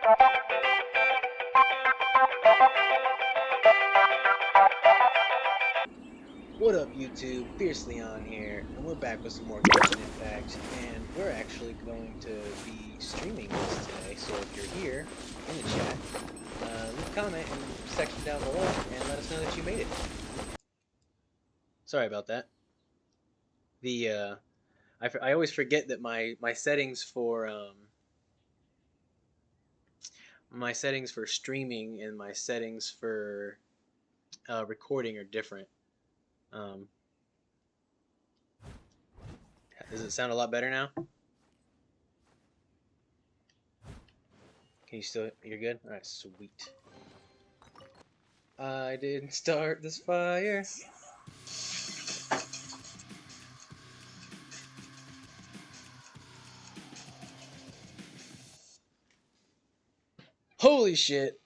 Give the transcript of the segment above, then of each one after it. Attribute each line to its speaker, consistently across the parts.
Speaker 1: What up YouTube, FierceLeon here, and we're back with some more Genshin Impact, and we're actually going to be streaming this today, so if you're here in the chat, leave a comment in the section down below and let us know that you made it. Sorry about that. I always forget that my settings for streaming and my settings for recording are different. Does it sound a lot better now? Can you still, you're good? Alright, sweet. I didn't start this fire. Holy shit.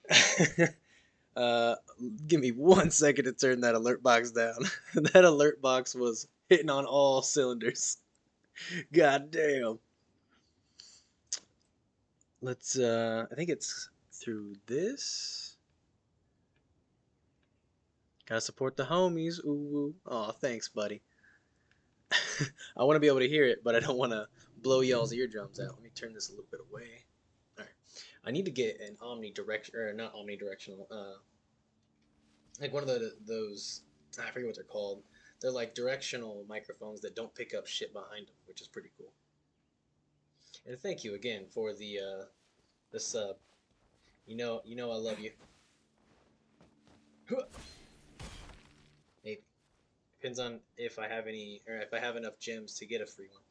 Speaker 1: Give me 1 second to turn that alert box down. That alert box was hitting on all cylinders. God damn. Let's, I think it's through this. Gotta support the homies. Ooh, woo. Aw, thanks, buddy. I want to be able to hear it, but I don't want to blow y'all's eardrums out. Let me turn this a little bit away. Alright. I need to get an omnidirectional, or not omnidirectional, like one of those, I forget what they're called. They're like directional microphones that don't pick up shit behind them, which is pretty cool. And thank you again for the sub. You know I love you. Maybe. Depends on if I have any, or if I have enough gems to get a free one.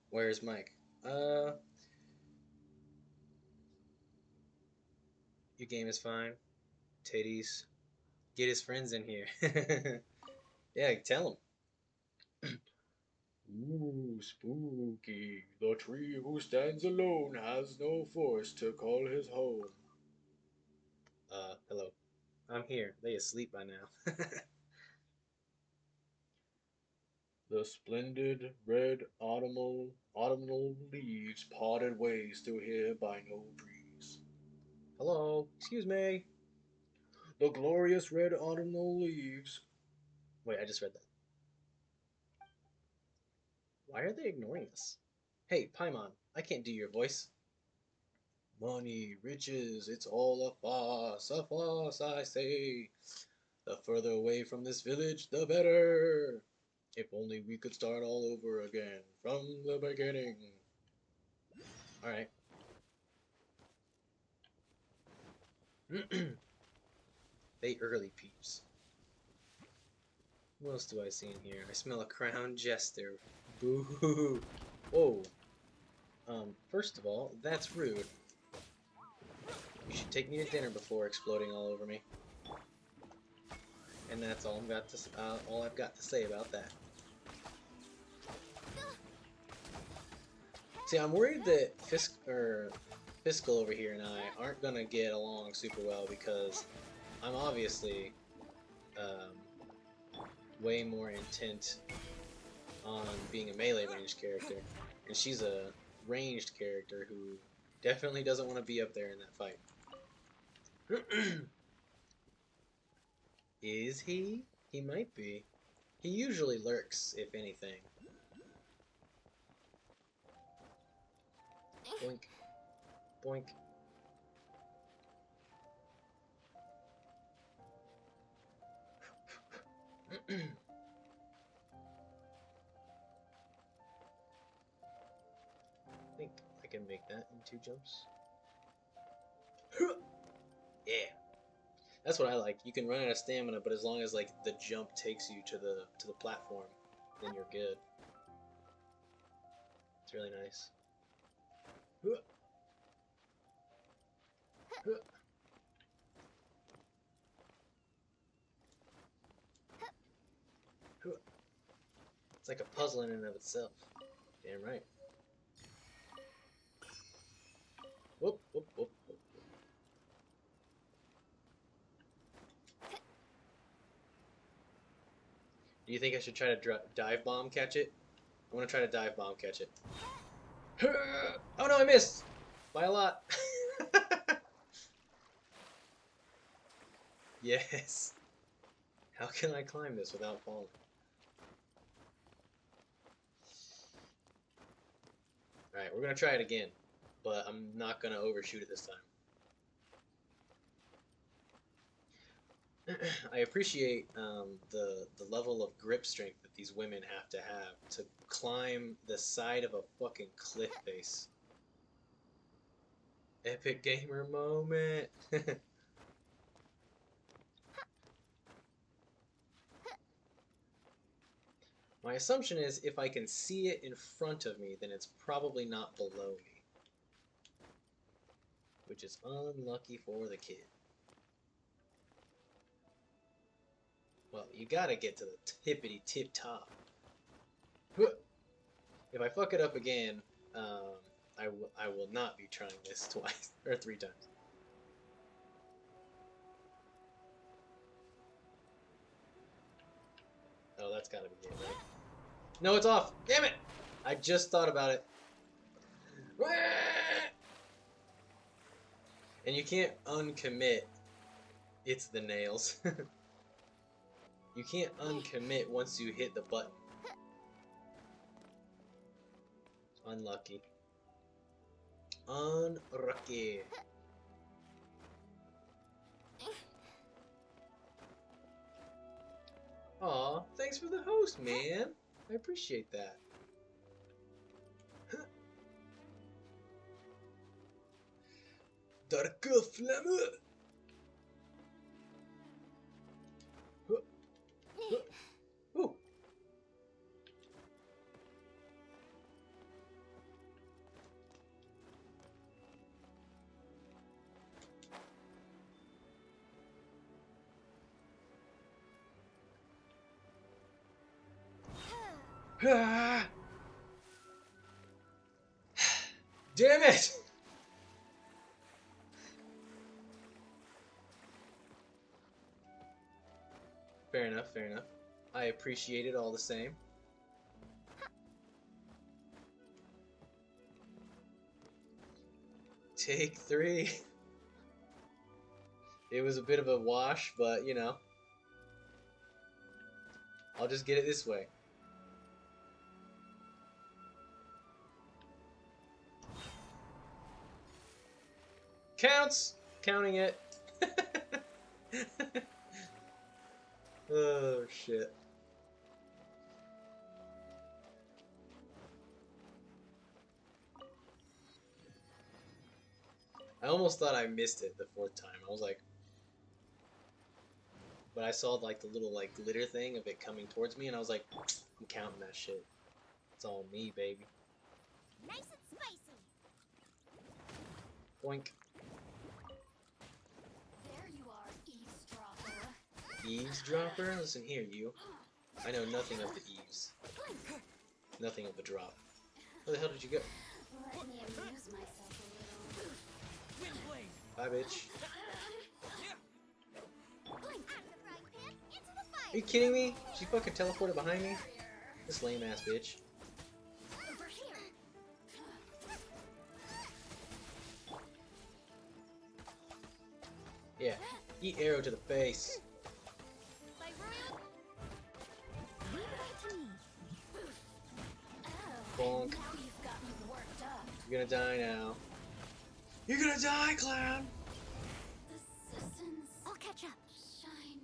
Speaker 1: Where's Mike? Your game is fine. Titties. Get his friends in here. Yeah, tell him. Ooh, spooky. The tree who stands alone has no force to call his home. Hello. I'm here. They asleep by now. The splendid red autumnal leaves parted ways through here by no breeze. Hello. Excuse me. The glorious red autumnal leaves. Wait, I just read that. Why are they ignoring us? Hey, Paimon, I can't do your voice. Money, riches, it's all a fuss, I say. The further away from this village, the better. If only we could start all over again, from the beginning. Alright. They early peeps. What else do I see in here? I smell a crown jester. Boo-hoo. Whoa. First of all, that's rude. You should take me to dinner before exploding all over me. And that's all I've got to say about that. See, I'm worried that Fiscal over here and I aren't gonna get along super well because I'm obviously way more intent on being a melee ranged character, and she's a ranged character who definitely doesn't want to be up there in that fight. Is he? He might be. He usually lurks, if anything. Boink. Boink. I think I can make that in 2 jumps. Yeah. That's what I like. You can run out of stamina, but as long as like the jump takes you to the platform, then you're good. It's really nice. It's like a puzzle in and of itself. Damn right. Whoop, whoop, whoop, whoop. Do you think I should try to dive bomb catch it? I want to try to dive bomb catch it. Oh no, I missed! By a lot. Yes. How can I climb this without falling? Alright, we're gonna try it again, but I'm not gonna overshoot it this time. I appreciate the level of grip strength that these women have to climb the side of a fucking cliff face. Epic gamer moment. My assumption is if I can see it in front of me, then it's probably not below me. Which is unlucky for the kid. Well, you gotta get to the tippity tip top. If I fuck it up again, I will not be trying this twice or 3 times. Oh, that's gotta be it, right? No, it's off! Damn it! I just thought about it. And you can't uncommit. It's the nails. You can't uncommit once you hit the button. Unlucky. Unlucky. Aw, thanks for the host, man. I appreciate that. Darke Flamme! Ooh. Ah. Damn it! Fair enough, fair enough. I appreciate it all the same. Take 3. It was a bit of a wash, but you know. I'll just get it this way. Counts! Counting it. Oh, shit. I almost thought I missed it the 4th time. I was like... But I saw like the little like glitter thing of it coming towards me and I was like, I'm counting that shit. It's all me, baby.
Speaker 2: Nice and spicy.
Speaker 1: Boink.
Speaker 2: There you are, eavesdropper.
Speaker 1: Eavesdropper? Listen here, you. I know nothing of the eaves. Nothing of the drop. Where the hell did you go?
Speaker 2: Let me amuse myself a little.
Speaker 1: Bye, bitch.
Speaker 2: Into the fire.
Speaker 1: Are you kidding me? She fucking teleported behind me? This lame ass bitch.
Speaker 2: Over here.
Speaker 1: Yeah. Eat arrow to the face.
Speaker 2: My royal. Leave it to me. Oh,
Speaker 1: Bonk.
Speaker 2: now you've got me worked up.
Speaker 1: You're gonna die now. You're gonna die, clown!
Speaker 2: The systems. I'll catch up. Shine.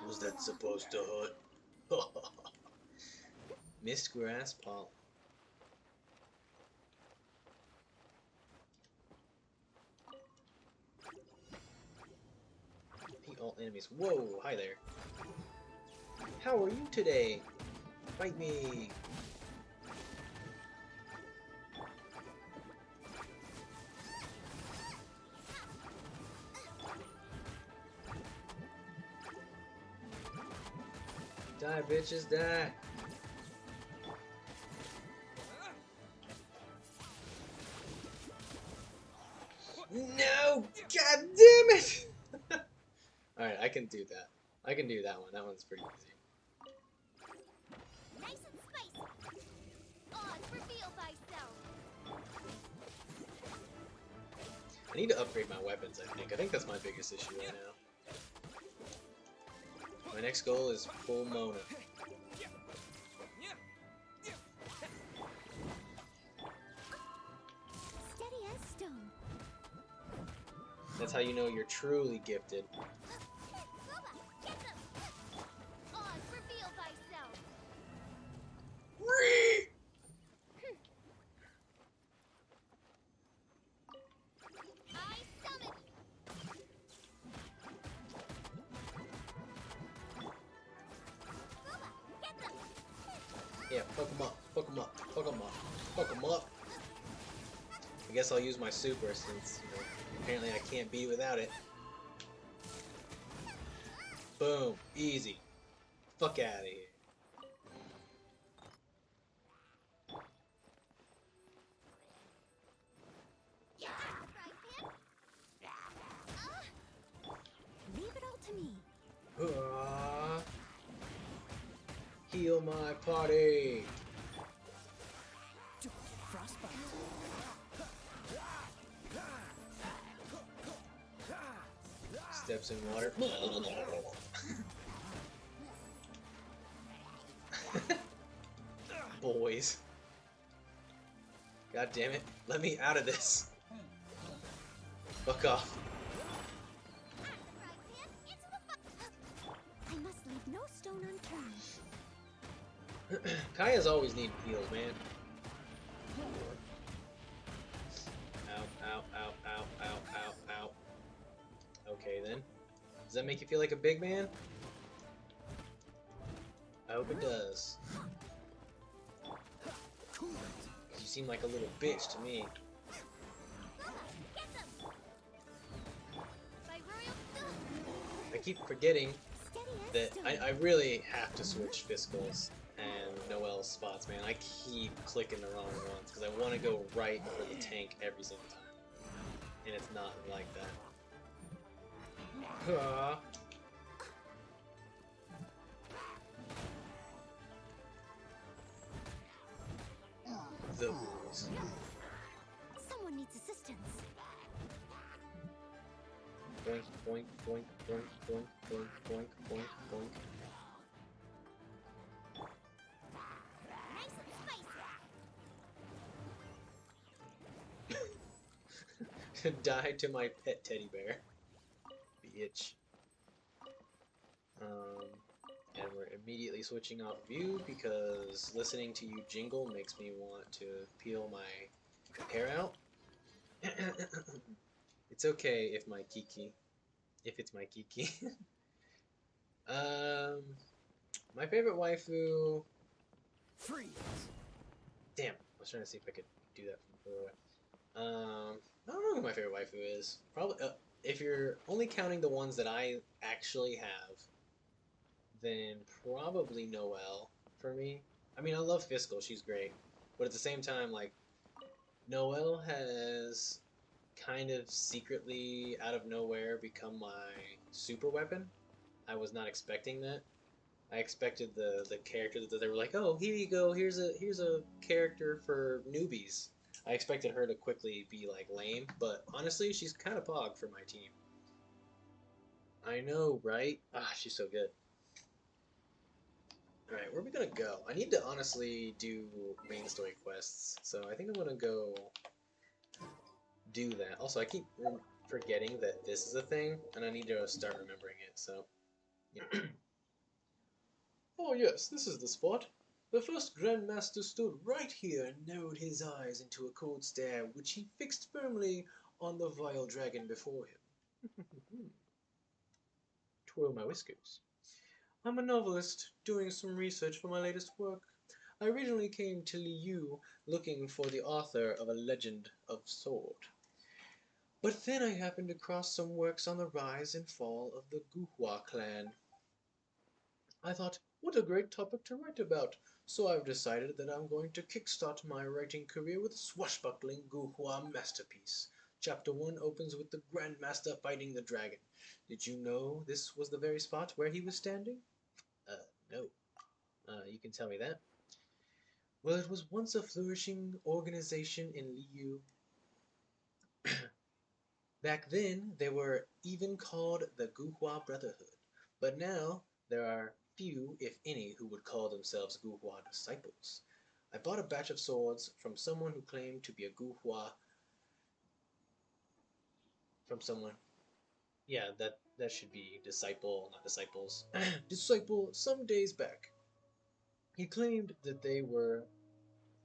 Speaker 1: Was that supposed to hurt? Mist grass pollen. Defeat all enemies. Whoa, hi there. How are you today? Fight me. Die, bitches, die. No! God damn it! Alright, I can do that. I can do that one. That one's pretty easy.
Speaker 2: Nice and spicy. Odds reveal thyself.
Speaker 1: I need to upgrade my weapons, I think. I think that's my biggest issue right now. My next goal is full Mona.
Speaker 2: Steady as stone.
Speaker 1: That's how you know you're truly gifted.
Speaker 2: Get them! Oz, reveal thyself! I summon! Booba, get them!
Speaker 1: Yeah, fuck them up, fuck them up, fuck them up, fuck them up. I guess I'll use my super since, apparently I can't be without it. Boom, easy. Fuck out of here.
Speaker 2: Leave it all to me.
Speaker 1: Heal my party.
Speaker 2: Frostbite.
Speaker 1: Steps in water. Boys. God damn it. Let me out of this. Fuck off.
Speaker 2: I must leave no stone unturned.
Speaker 1: Kaya's always need heals, man. Ow, ow, ow, ow, ow, ow, ow. Okay then. Does that make you feel like a big man? I hope it does. You seem like a little bitch to me. I keep forgetting that I really have to switch Fiscal's and Noel's spots, man. I keep clicking the wrong ones because I want to go right for the tank every single time. And it's not like that. The rules.
Speaker 2: Someone needs assistance.
Speaker 1: Boink, boink, boink, boink, boink, boink, boink, boink, boink.
Speaker 2: Nice and spicy.
Speaker 1: Die to my pet teddy bear. Bitch. And we're immediately switching off view because listening to you jingle makes me want to peel my hair out. It's okay if it's my Kiki. My favorite waifu.
Speaker 3: Freeze.
Speaker 1: Damn, I was trying to see if I could do that from further away. I don't know who my favorite waifu is. Probably, if you're only counting the ones that I actually have, then probably Noelle for me. I mean, I love Fiscal, she's great. But at the same time, like, Noelle has kind of secretly, out of nowhere, become my super weapon. I was not expecting that. I expected the character that they were like, oh, here you go, here's a character for newbies. I expected her to quickly be like lame, but honestly, she's kind of pog for my team. I know, right? Ah, she's so good. Alright, where are we gonna go? I need to honestly do main story quests, so I think I'm gonna go do that. Also, I keep forgetting that this is a thing, and I need to start remembering it, so... Yeah. Oh yes, this is the spot. The first Grandmaster stood right here and narrowed his eyes into a cold stare, which he fixed firmly on the vile dragon before him. Twirl my whiskers. I'm a novelist, doing some research for my latest work. I originally came to Liu looking for the author of a legend of sword. But then I happened to cross some works on the rise and fall of the Guhua clan. I thought, what a great topic to write about, so I've decided that I'm going to kickstart my writing career with a swashbuckling Guhua masterpiece. Chapter 1 opens with the Grandmaster fighting the dragon. Did you know this was the very spot where he was standing? No. You can tell me that. Well, it was once a flourishing organization in Liu. Back then, they were even called the Guhua Brotherhood. But now, There are few, if any, who would call themselves Guhua disciples. I bought a batch of swords from someone who claimed to be a Guhua from someone. Yeah, that should be disciple, not disciples. Disciple some days back. He claimed that they were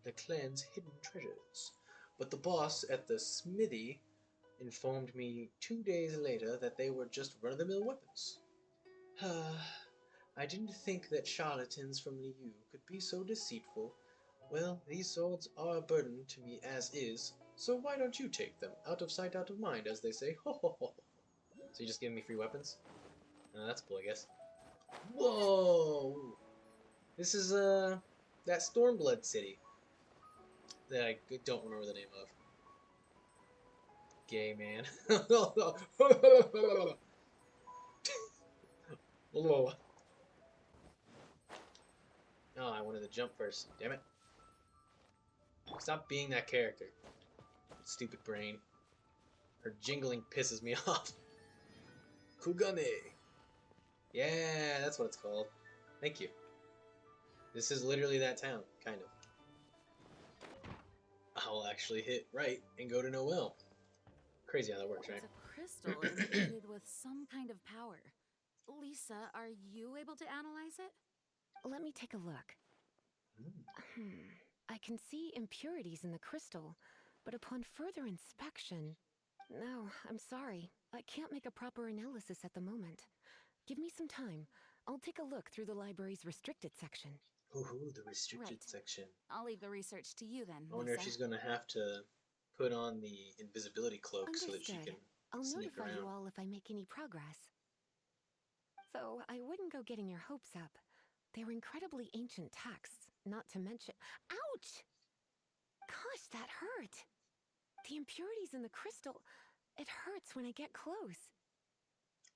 Speaker 1: the clan's hidden treasures. But the boss at the smithy informed me 2 days later that they were just run-of-the-mill weapons. I didn't think that charlatans from Liu could be so deceitful. Well, these swords are a burden to me as is, so why don't you take them? Out of sight, out of mind, as they say. Ho ho ho. So you just giving me free weapons? That's cool, I guess. Whoa! This is that Stormblood city that I don't remember the name of. Gay man. Oh, I wanted to jump first. Damn it. Stop being that character. Stupid brain. Her jingling pisses me off. Kugane. Yeah, that's what it's called. Thank you. This is literally that town, kind of. I'll actually hit right and go to Noel. Crazy how that works,
Speaker 2: It's
Speaker 1: right?
Speaker 2: a crystal imbued with some kind of power. Lisa, are you able to analyze it?
Speaker 3: Let me take a look. Hmm. I can see impurities in the crystal, but upon further inspection... No, I'm sorry. I can't make a proper analysis at the moment. Give me some time. I'll take a look through the library's restricted section.
Speaker 1: Ooh, the restricted
Speaker 2: Right.
Speaker 1: section.
Speaker 2: I'll leave the research to you then,
Speaker 1: I wonder if
Speaker 2: Lisa.
Speaker 1: she's gonna have to put on the invisibility cloak so that she
Speaker 3: Understood.
Speaker 1: can
Speaker 3: I'll
Speaker 1: sneak
Speaker 3: notify you
Speaker 1: around.
Speaker 3: all if I make any progress. So, I wouldn't go getting your hopes up. They're incredibly ancient texts, not to mention... Ouch! Gosh, that hurt! The impurities in the crystal... It hurts when I get close.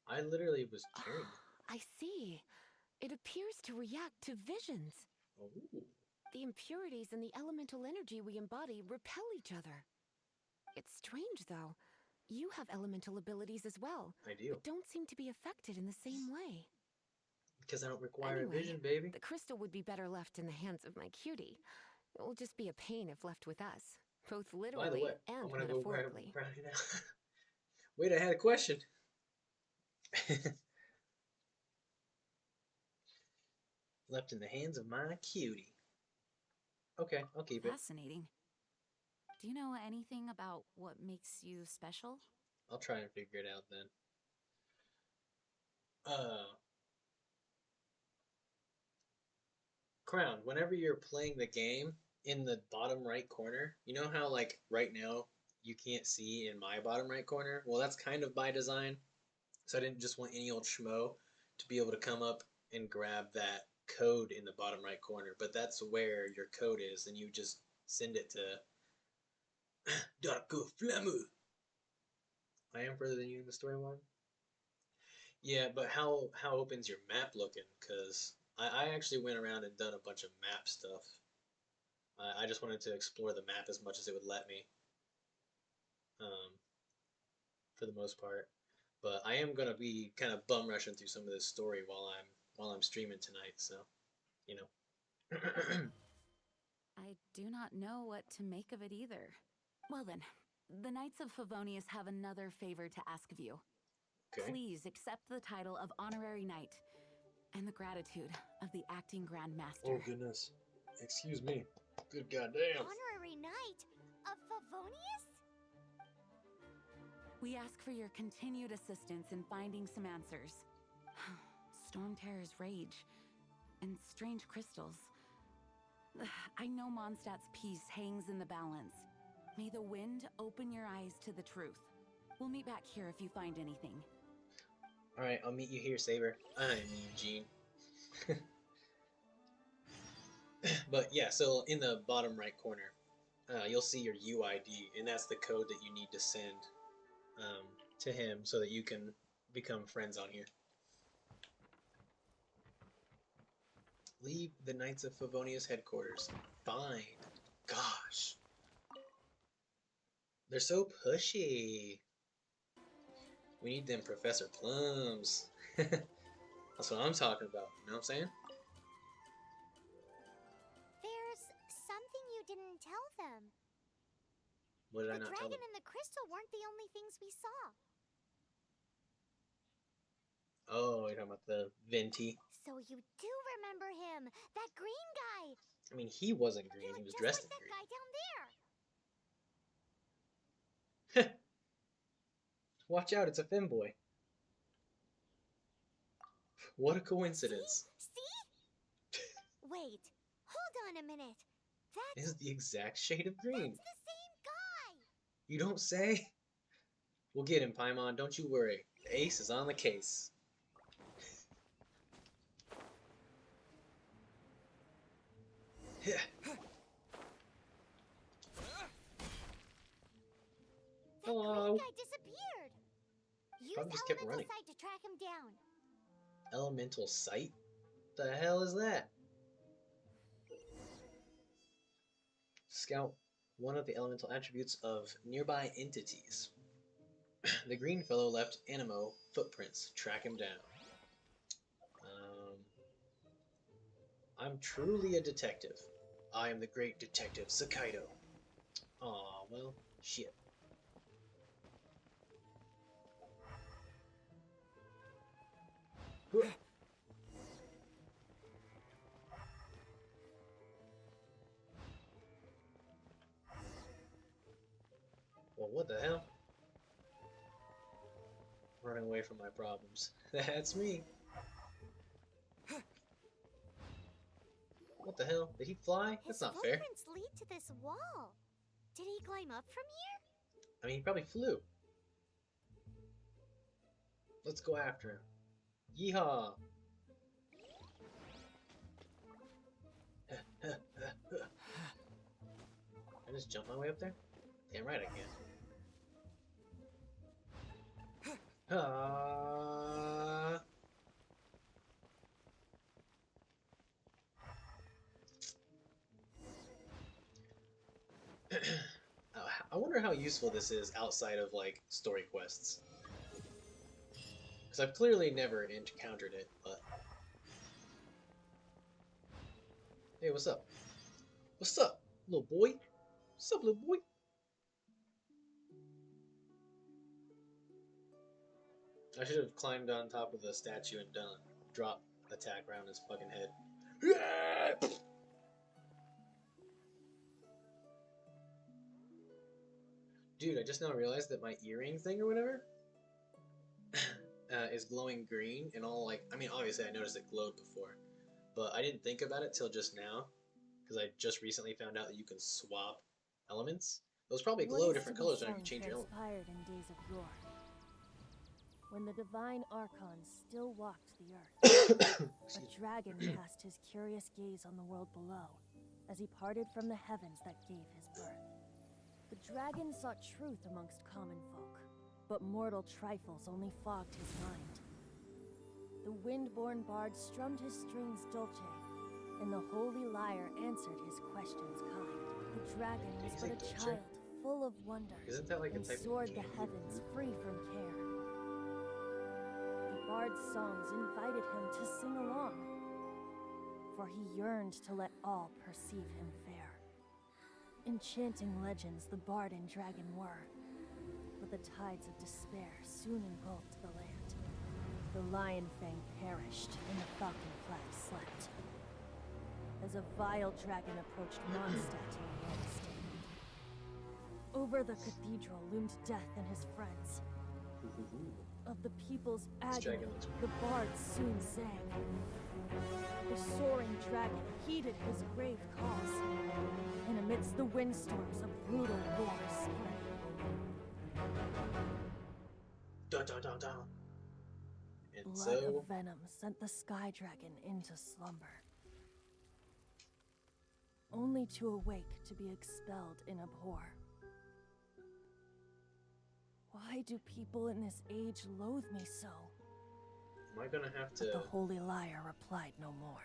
Speaker 1: I literally was carrying it.
Speaker 3: Ah, I see. It appears to react to visions.
Speaker 1: Oh,
Speaker 3: The impurities and the elemental energy we embody repel each other. It's strange, though. You have elemental abilities as well,
Speaker 1: I do.
Speaker 3: but don't seem to be affected in the same way.
Speaker 1: Because I don't require
Speaker 3: Anyway,
Speaker 1: vision, baby.
Speaker 3: the crystal would be better left in the hands of my cutie. It will just be a pain if left with us, both
Speaker 1: By the way,
Speaker 3: literally
Speaker 1: I'm
Speaker 3: and
Speaker 1: gonna go grab
Speaker 3: metaphorically.
Speaker 1: Brownie now. Wait, I had a question. Left in the hands of my cutie. Okay, I'll keep it.
Speaker 2: Fascinating. Do you know anything about what makes you special?
Speaker 1: I'll try and figure it out then. Uh, Crown, whenever you're playing the game, in the bottom right corner, you know how, like, right now you can't see in my bottom right corner? Well, that's kind of by design. So I didn't just want any old schmo to be able to come up and grab that code in the bottom right corner. But that's where your code is, and you just send it to Darko Flamu. I am further than you in the storyline. Yeah, but how open's your map looking? Cause I actually went around and done a bunch of map stuff. I just wanted to explore the map as much as it would let me, um, for the most part. But I am gonna be kind of bum rushing through some of this story while I'm streaming tonight. So you know.
Speaker 2: I do not know what to make of it either. Well then, the Knights of Favonius have another favor to ask of you.
Speaker 1: Okay.
Speaker 2: Please accept the title of Honorary Knight and the gratitude of the Acting Grand
Speaker 1: Oh
Speaker 2: Master.
Speaker 1: goodness. Excuse me. Good goddamn.
Speaker 4: Honorary Knight of Favonius?
Speaker 2: We ask for your continued assistance in finding some answers. Storm Terror's rage and strange crystals. I know Mondstadt's peace hangs in the balance. May the wind open your eyes to the truth. We'll meet back here if you find anything.
Speaker 1: All right, I'll meet you here, Saber. I'm Eugene. But yeah, so in the bottom right corner, you'll see your UID, and that's the code that you need to send um, to him so that you can become friends on here. Leave the Knights of Favonius headquarters. Find. Gosh. They're so pushy. We need them Professor Plums. That's what I'm talking about. You know what I'm saying?
Speaker 4: There's something you didn't tell them.
Speaker 1: What did I
Speaker 4: The
Speaker 1: not tell
Speaker 4: dragon
Speaker 1: them?
Speaker 4: and the crystal weren't the only things we saw.
Speaker 1: Oh, you're talking about the Venti.
Speaker 4: So you do remember him, that green guy.
Speaker 1: I mean, he wasn't
Speaker 4: He
Speaker 1: green. He
Speaker 4: looked
Speaker 1: was
Speaker 4: just
Speaker 1: dressed
Speaker 4: like
Speaker 1: in
Speaker 4: that guy down there.
Speaker 1: green. Watch out, it's a femboy. What a coincidence.
Speaker 4: See? Wait, hold on a minute.
Speaker 1: It is the exact shade of green.
Speaker 4: That's the same guy.
Speaker 1: You don't say? We'll get him, Paimon. Don't you worry. The ace is on the case.
Speaker 4: That
Speaker 1: Hello.
Speaker 4: green guy disappeared. Use
Speaker 1: Probably just kept
Speaker 4: elemental
Speaker 1: running.
Speaker 4: sight to track him down.
Speaker 1: Elemental sight? The hell is that? Scout one of the elemental attributes of nearby entities. The green fellow left Animo footprints. Track him down. I'm truly a detective. I am the great detective Sakaido. Aw, well, shit. Well, what the hell? Running away from my problems. That's me. What the hell? Did he fly? That's
Speaker 4: His
Speaker 1: not fair.
Speaker 4: footprints lead to this wall. Did he climb up from here?
Speaker 1: I mean, he probably flew. Let's go after him. Yeehaw! I just jump my way up there? Damn right I can. I wonder how useful this is outside of, like, story quests. Because I've clearly never encountered it, but... Hey, what's up? What's up, little boy? What's up, little boy? I should have climbed on top of the statue and done a drop attack around his fucking head. Dude, I just now realized that my earring thing or whatever is glowing green and all, like, I mean, obviously I noticed it glowed before, but I didn't think about it till just now, because I just recently found out that you can swap elements. Those probably glow different colors whenever you change your element.
Speaker 5: Transpired in days of yore, when the divine archons still walked the earth. A dragon cast his curious gaze on the world below, as he parted from the heavens that gave his birth. The dragon sought truth amongst common folk, but mortal trifles only fogged his mind. The wind-born bard strummed his strings dulce, and the holy lyre answered his questions kind. The dragon was but a child, full of wonder,
Speaker 1: Isn't that like a
Speaker 5: and
Speaker 1: type
Speaker 5: soared
Speaker 1: of
Speaker 5: the heavens free from care. The bard's songs invited him to sing along, for he yearned to let all perceive him fair. Enchanting legends the bard and dragon were, but the tides of despair soon engulfed the land. The lion fang perished, and the falcon flag slept. As a vile dragon approached Mondstadt in a red stand. Over the cathedral loomed death and his friends. Of the people's agony, the bard soon sang. The soaring dragon heeded his grave cause, and amidst the windstorms a brutal war spread.
Speaker 1: Dun dun dun dun. And
Speaker 5: Blood
Speaker 1: so...
Speaker 5: of venom sent the sky dragon into slumber, only to awake to be expelled in abhor. Why do people in this age loathe me so?
Speaker 1: Am I gonna have to...
Speaker 5: But the holy lyre replied no more.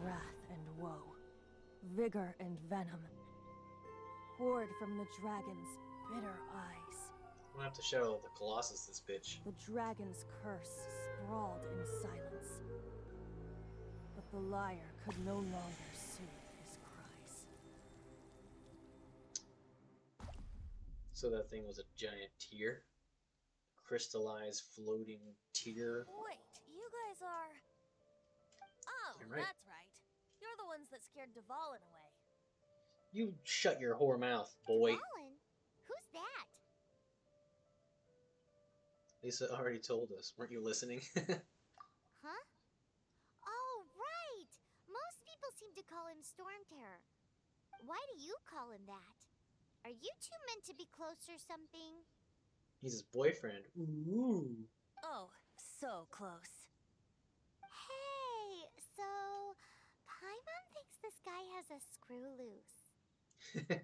Speaker 5: Wrath and woe, vigor and venom, poured from the dragon's bitter eyes.
Speaker 1: I'm gonna have to show the Colossus this bitch.
Speaker 5: The dragon's curse sprawled in silence. But the liar could no longer soothe his cries.
Speaker 1: So that thing was a giant tear. Crystallized floating tear.
Speaker 5: Wait, you guys are... Oh,
Speaker 1: You're right.
Speaker 5: that's right. You're the ones that scared Dvalin away.
Speaker 1: You shut your whore mouth, boy.
Speaker 4: Colin? Who's that?
Speaker 1: Lisa already told us. Weren't you listening?
Speaker 4: Huh? Oh, right! Most people seem to call him Storm Terror. Why do you call him that? Are you two meant to be close or something?
Speaker 1: He's his boyfriend. Ooh.
Speaker 5: Oh, so close.
Speaker 4: Hey, so Paimon thinks this guy has a screw loose.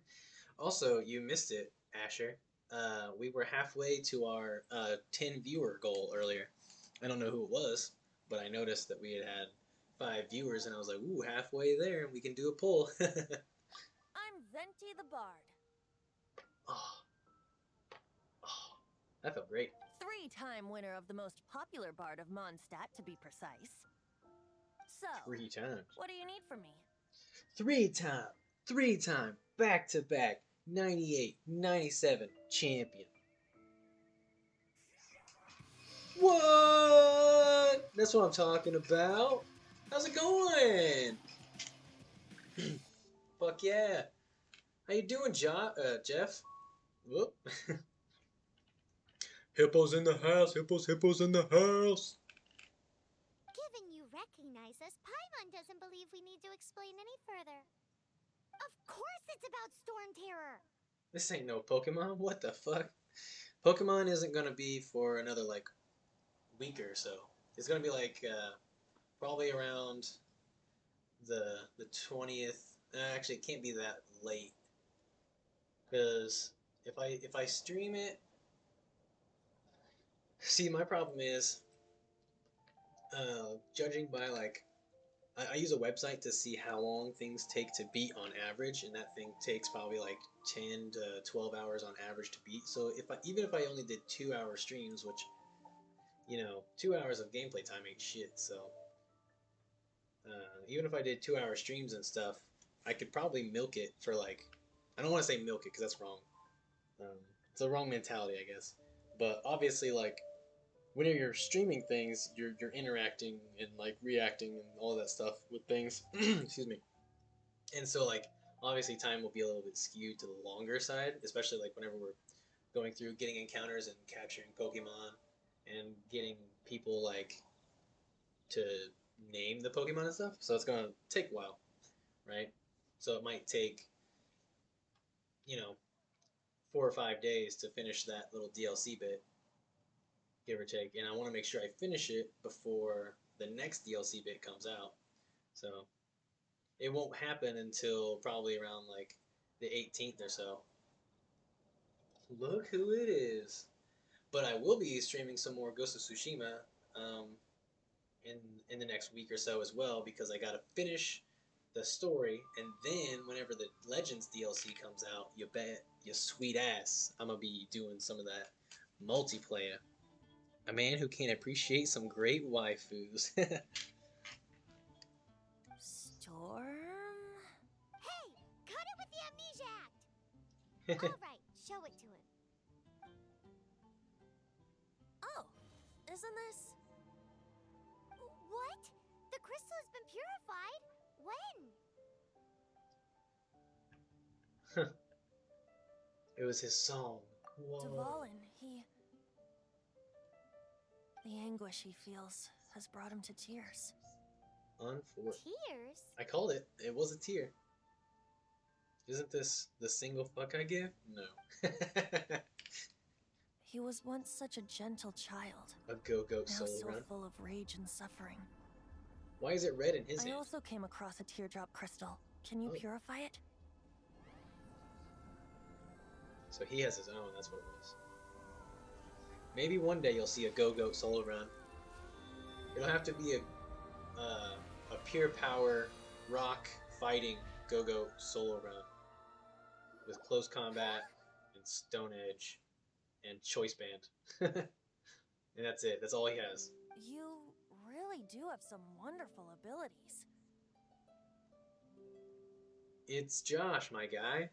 Speaker 1: Also, you missed it, Asher. We were halfway to our 10 viewer goal earlier. I don't know who it was, but I noticed that we had 5 viewers, and I was like, ooh, halfway there, we can do a poll.
Speaker 5: I'm Venti the Bard.
Speaker 1: Oh, oh, that felt great.
Speaker 5: 3-time winner of the most popular bard of Mondstadt, to be precise. So,
Speaker 1: 3 times.
Speaker 5: what do you need from me?
Speaker 1: 3 time, back to back, 98, 97 champion. What? That's what I'm talking about. How's it going? Fuck yeah. How you doing, Jeff? Whoop. Hippos in the house. Hippos in the house.
Speaker 4: Given you recognize us, Paimon doesn't believe we need to explain any further. Of course it's about Storm Terror!
Speaker 1: This ain't no Pokemon. What the fuck? Pokemon isn't gonna be for another like week or so. It's gonna be like probably around the 20th. Actually, it can't be that late because if I stream it, see my problem is judging by like I use a website to see how long things take to beat on average, and that thing takes probably like 10 to 12 hours on average to beat. So even if I only did 2 hour streams, which 2 hours of gameplay time ain't shit. So even if I did 2 hour streams and stuff, I could probably milk it for like I don't want to say milk it because that's wrong. It's a wrong mentality, I guess. But obviously, like when you're streaming things, you're interacting and like reacting and all that stuff with things. Excuse me. And so like obviously time will be a little bit skewed to the longer side, especially like whenever we're going through getting encounters and capturing Pokemon and getting people like to name the Pokemon and stuff. So it's gonna take a while, right? So it might take, you know, 4 or 5 days to finish that little DLC bit, give or take. And I want to make sure I finish it before the next DLC bit comes out. So it won't happen until probably around like the 18th or so. Look who it is. But I will be streaming some more Ghost of Tsushima um, in in the next week or so as well because I gotta finish the story, and then whenever the Legends DLC comes out, you bet your sweet ass I'm gonna be doing some of that multiplayer. A man who can appreciate some great waifus.
Speaker 5: Storm?
Speaker 4: Hey! Cut it with the Amnesia Act! Alright, show it to him.
Speaker 5: Oh, isn't this...
Speaker 4: What? The crystal has been purified? When?
Speaker 1: It was his song. Whoa.
Speaker 5: Dvalin, the anguish he feels has brought him to tears.
Speaker 1: Unfortunate.
Speaker 4: Tears?
Speaker 1: I called it. It was a tear. Isn't this the single fuck I give? No.
Speaker 5: He was once such a gentle child,
Speaker 1: A go-goat
Speaker 5: now
Speaker 1: soul
Speaker 5: so
Speaker 1: run.
Speaker 5: full of rage and suffering.
Speaker 1: Why is it red in his
Speaker 5: I
Speaker 1: hand?
Speaker 5: also came across a teardrop crystal. Can you
Speaker 1: Oh.
Speaker 5: purify it?
Speaker 1: So he has his own, that's what it was. Maybe one day you'll see a go-goat solo run. It'll have to be a pure power rock fighting go-goat solo run with close combat and Stone Edge and choice band. And that's it. That's all he has.
Speaker 5: You really do have some wonderful abilities.
Speaker 1: It's Josh, my guy.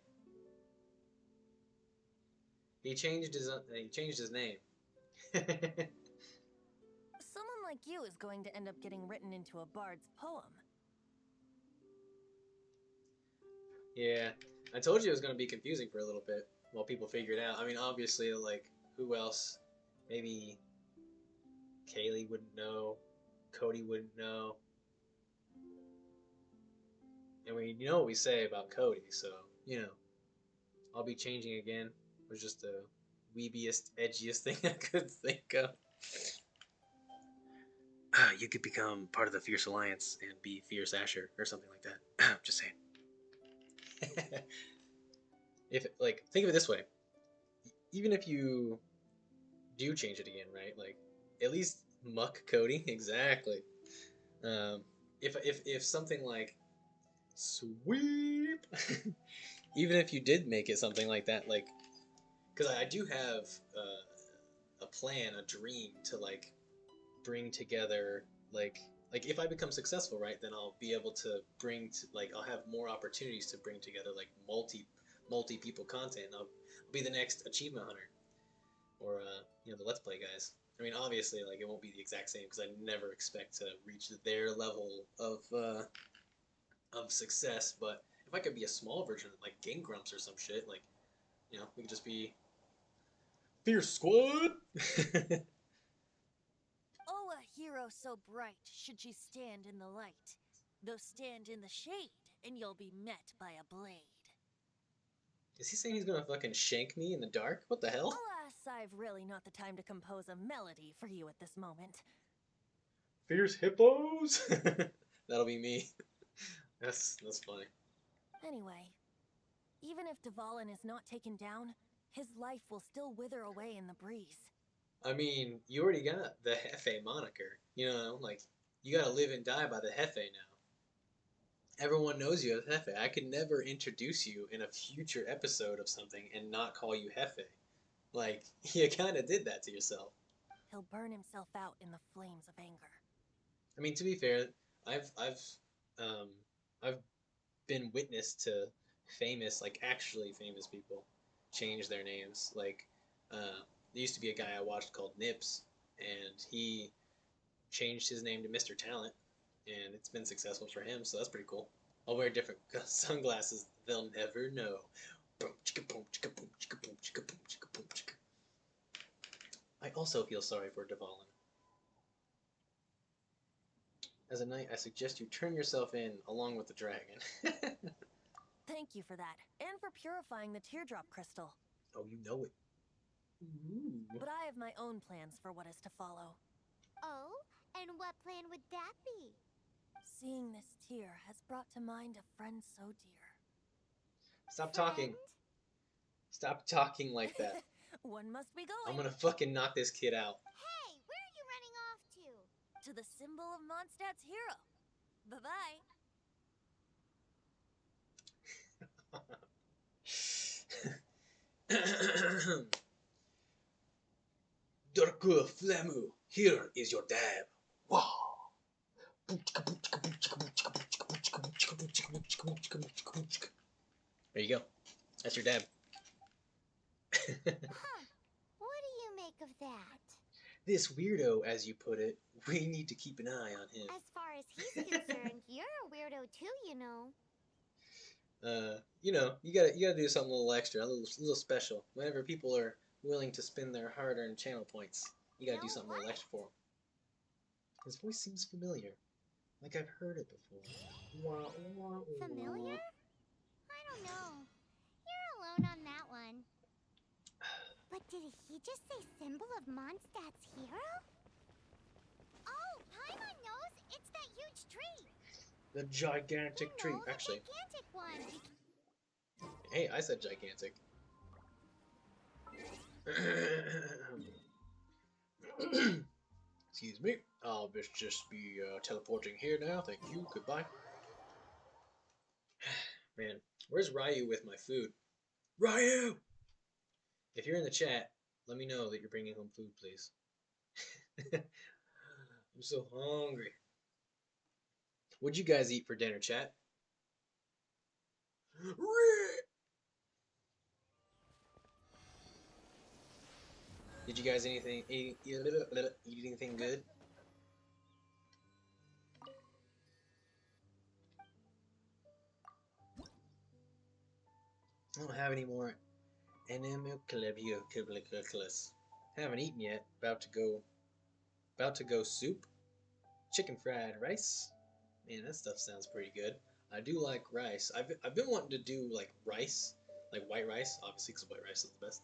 Speaker 1: He changed his name.
Speaker 5: Someone like you is going to end up getting written into a bard's poem.
Speaker 1: Yeah, I told you it was gonna be confusing for a little bit while people figure it out. I mean, obviously, like who else? Maybe Kaylee wouldn't know, Cody wouldn't know, and you know what we say about Cody, so you know I'll be changing again. It was just the weebiest, edgiest thing I could think of. You could become part of the Fierce Alliance and be Fierce Asher or something like that. Just saying. If like think of it this way, even if you do change it again, right? Like at least muck Cody exactly. Um, if something like sweep, even if you did make it something like that, like because I do have a plan, a dream to like bring together like if I become successful, right, then I'll be able to bring to like I'll have more opportunities to bring together like multi people content. I'll be the next achievement hunter or the Let's Play guys. I mean, obviously, like it won't be the exact same because I never expect to reach their level of success. But if I could be a small version, like Game Grumps or some shit, like we could just be Fierce Squad.
Speaker 5: Oh, a hero so bright should she stand in the light. Though stand in the shade, and you'll be met by a blade.
Speaker 1: Is he saying he's gonna fucking shank me in the dark? What the hell?
Speaker 5: Alas, I've really not the time to compose a melody for you at this moment.
Speaker 1: Fierce hippos. That'll be me. That's funny.
Speaker 5: Anyway, even if Dvalin is not taken down, his life will still wither away in the breeze.
Speaker 1: I mean, you already got the Hefe moniker. Like you gotta live and die by the Hefe now. Everyone knows you as Hefe. I could never introduce you in a future episode of something and not call you Hefe. Like you kind of did that to yourself.
Speaker 5: He'll burn himself out in the flames of anger.
Speaker 1: I mean, to be fair, um, I've been witness to famous, like actually famous people change their names. Like, there used to be a guy I watched called Nips, and he changed his name to Mr. Talent, and it's been successful for him. So that's pretty cool. I'll wear different sunglasses. They'll never know. Boom, chicka, boom, chicka, boom, chicka, boom, chicka, boom, chicka, boom, chicka. I also feel sorry for Dvalin. As a knight, I suggest you turn yourself in along with the dragon.
Speaker 5: Thank you for that, and for purifying the teardrop crystal.
Speaker 1: Oh, you know it. Ooh.
Speaker 5: But I have my own plans for what is to follow.
Speaker 4: Oh, and what plan would that be?
Speaker 5: Seeing this tear has brought to mind a friend so dear.
Speaker 1: Stop
Speaker 4: Friend?
Speaker 1: talking. Stop talking like that.
Speaker 5: One must be going.
Speaker 1: I'm gonna fucking knock this kid out.
Speaker 4: Hey, where are you running off to?
Speaker 5: To the symbol of Mondstadt's hero. Bye-bye.
Speaker 1: Durku Flemu, here is your dab. Wow. There you go. That's your dab.
Speaker 4: Huh. What do you make of that?
Speaker 1: This weirdo, as you put it, we need to keep an eye on him.
Speaker 4: As far as he's concerned, you're a weirdo too, you know.
Speaker 1: You gotta do something a little extra, a little special. Whenever people are willing to spend their hard-earned channel points, you gotta do something a little extra for him. His voice seems familiar, like I've heard it before.
Speaker 4: Familiar? I don't know. You're alone on that one. But did he just say symbol of Mondstadt's hero? Oh, Paimon knows! It's that huge tree!
Speaker 1: The gigantic tree,
Speaker 4: The
Speaker 1: actually.
Speaker 4: gigantic one!
Speaker 1: Hey, I said gigantic. Excuse me. I'll just be teleporting here now. Thank you. Goodbye. Man, where's Ryu with my food? Ryu! If you're in the chat, Let me know that you're bringing home food, please. I'm so hungry. What'd you guys eat for dinner, chat? Did you guys eat anything good? I don't have any more animalculiculus. Haven't eaten yet. About to go soup. Chicken fried rice. Man, that stuff sounds pretty good. I do like rice. I've been wanting to do like rice, like white rice, obviously because white rice is the best,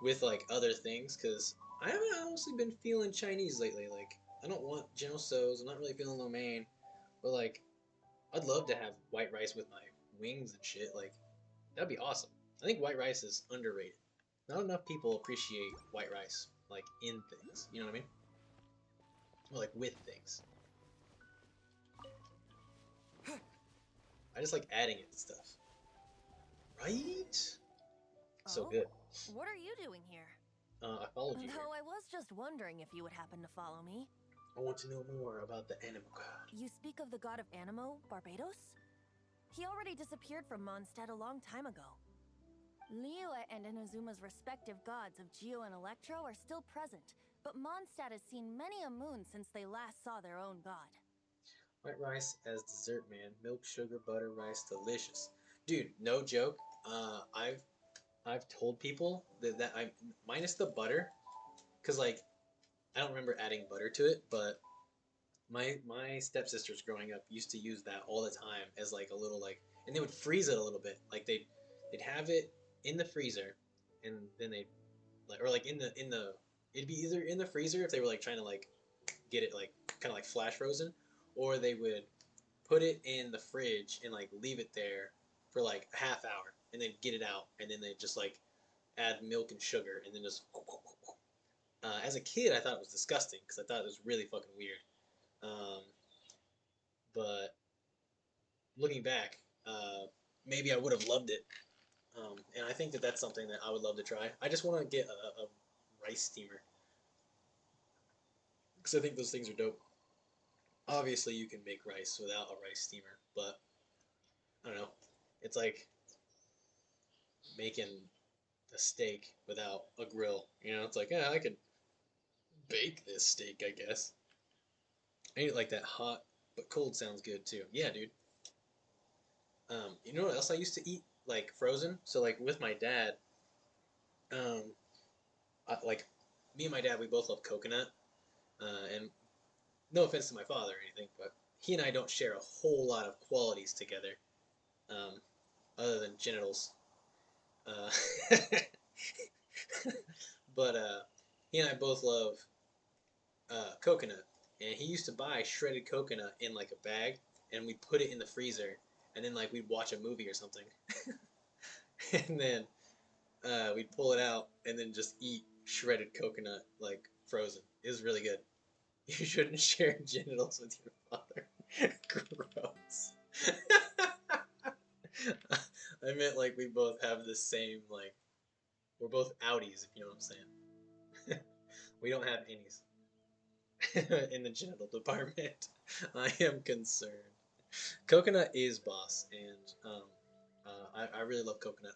Speaker 1: with like other things because I haven't honestly been feeling Chinese lately. Like I don't want General Tso's. I'm not really feeling lo mein, but like I'd love to have white rice with my wings and shit. Like that'd be awesome. I think white rice is underrated. Not enough people appreciate white rice like in things. You know what I mean? Or like with things. I just like adding it to stuff. Right? So
Speaker 5: Oh?
Speaker 1: good.
Speaker 5: What are you doing here?
Speaker 1: I followed you here.
Speaker 5: Though I was just wondering if you would happen to follow me.
Speaker 1: I want to know more about the animal god.
Speaker 5: You speak of the god of Animo, Barbados? He already disappeared from Mondstadt a long time ago. Liyue and Inazuma's respective gods of Geo and Electro are still present, but Mondstadt has seen many a moon since they last saw their own god.
Speaker 1: White rice as dessert, man. Milk, sugar, butter, rice, delicious. Dude, no joke. I've told people that I minus the butter, cause like I don't remember adding butter to it, but my stepsisters growing up used to use that all the time as like a little like, and they would freeze it a little bit. Like they'd have it in the freezer, and then they like or like in the it'd be either in the freezer if they were like trying to like get it like kind of like flash frozen, or they would put it in the fridge and like leave it there for like a half hour and then get it out and then they just like add milk and sugar and then just as a kid I thought it was disgusting because I thought it was really fucking weird, um, but looking back, maybe I would have loved it, and I think that that's something that I would love to try. I just want to get a rice steamer because I think those things are dope. Obviously you can make rice without a rice steamer, but I don't know, it's like making a steak without a grill. You know, it's like, yeah, I could bake this steak, I guess. I eat it like that hot, but cold sounds good too. Yeah, dude. You know what else I used to eat? Like frozen. So like with my dad, um, like me and my dad, we both love coconut. And no offense to my father or anything, but he and I don't share a whole lot of qualities together, um, other than genitals. Uh, but he and I both love coconut, and he used to buy shredded coconut in like a bag, and we'd put it in the freezer, and then like we'd watch a movie or something, and then we'd pull it out and then just eat shredded coconut like frozen. It was really good. You shouldn't share genitals with your father. Gross. I meant like we both have the same like we're both outies if you know what I'm saying. We don't have innies. In the genital department. I am concerned. Coconut is boss, and I really love coconut.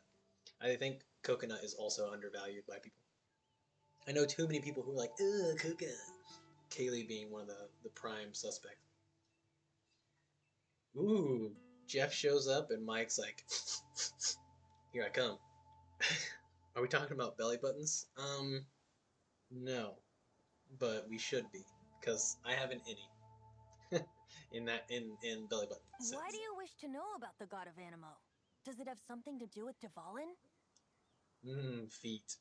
Speaker 1: I think coconut is also undervalued by people. I know too many people who are like, ugh, coconut. Kaylee being one of the prime suspects. Ooh, Jeff shows up, and Mike's like, here I come. Are we talking about belly buttons? No, but we should be, because I have an innie in belly button
Speaker 5: Why do
Speaker 1: sense.
Speaker 5: you wish to know about the god of Animo? Does it have something to do with Dvalin?
Speaker 1: Feet.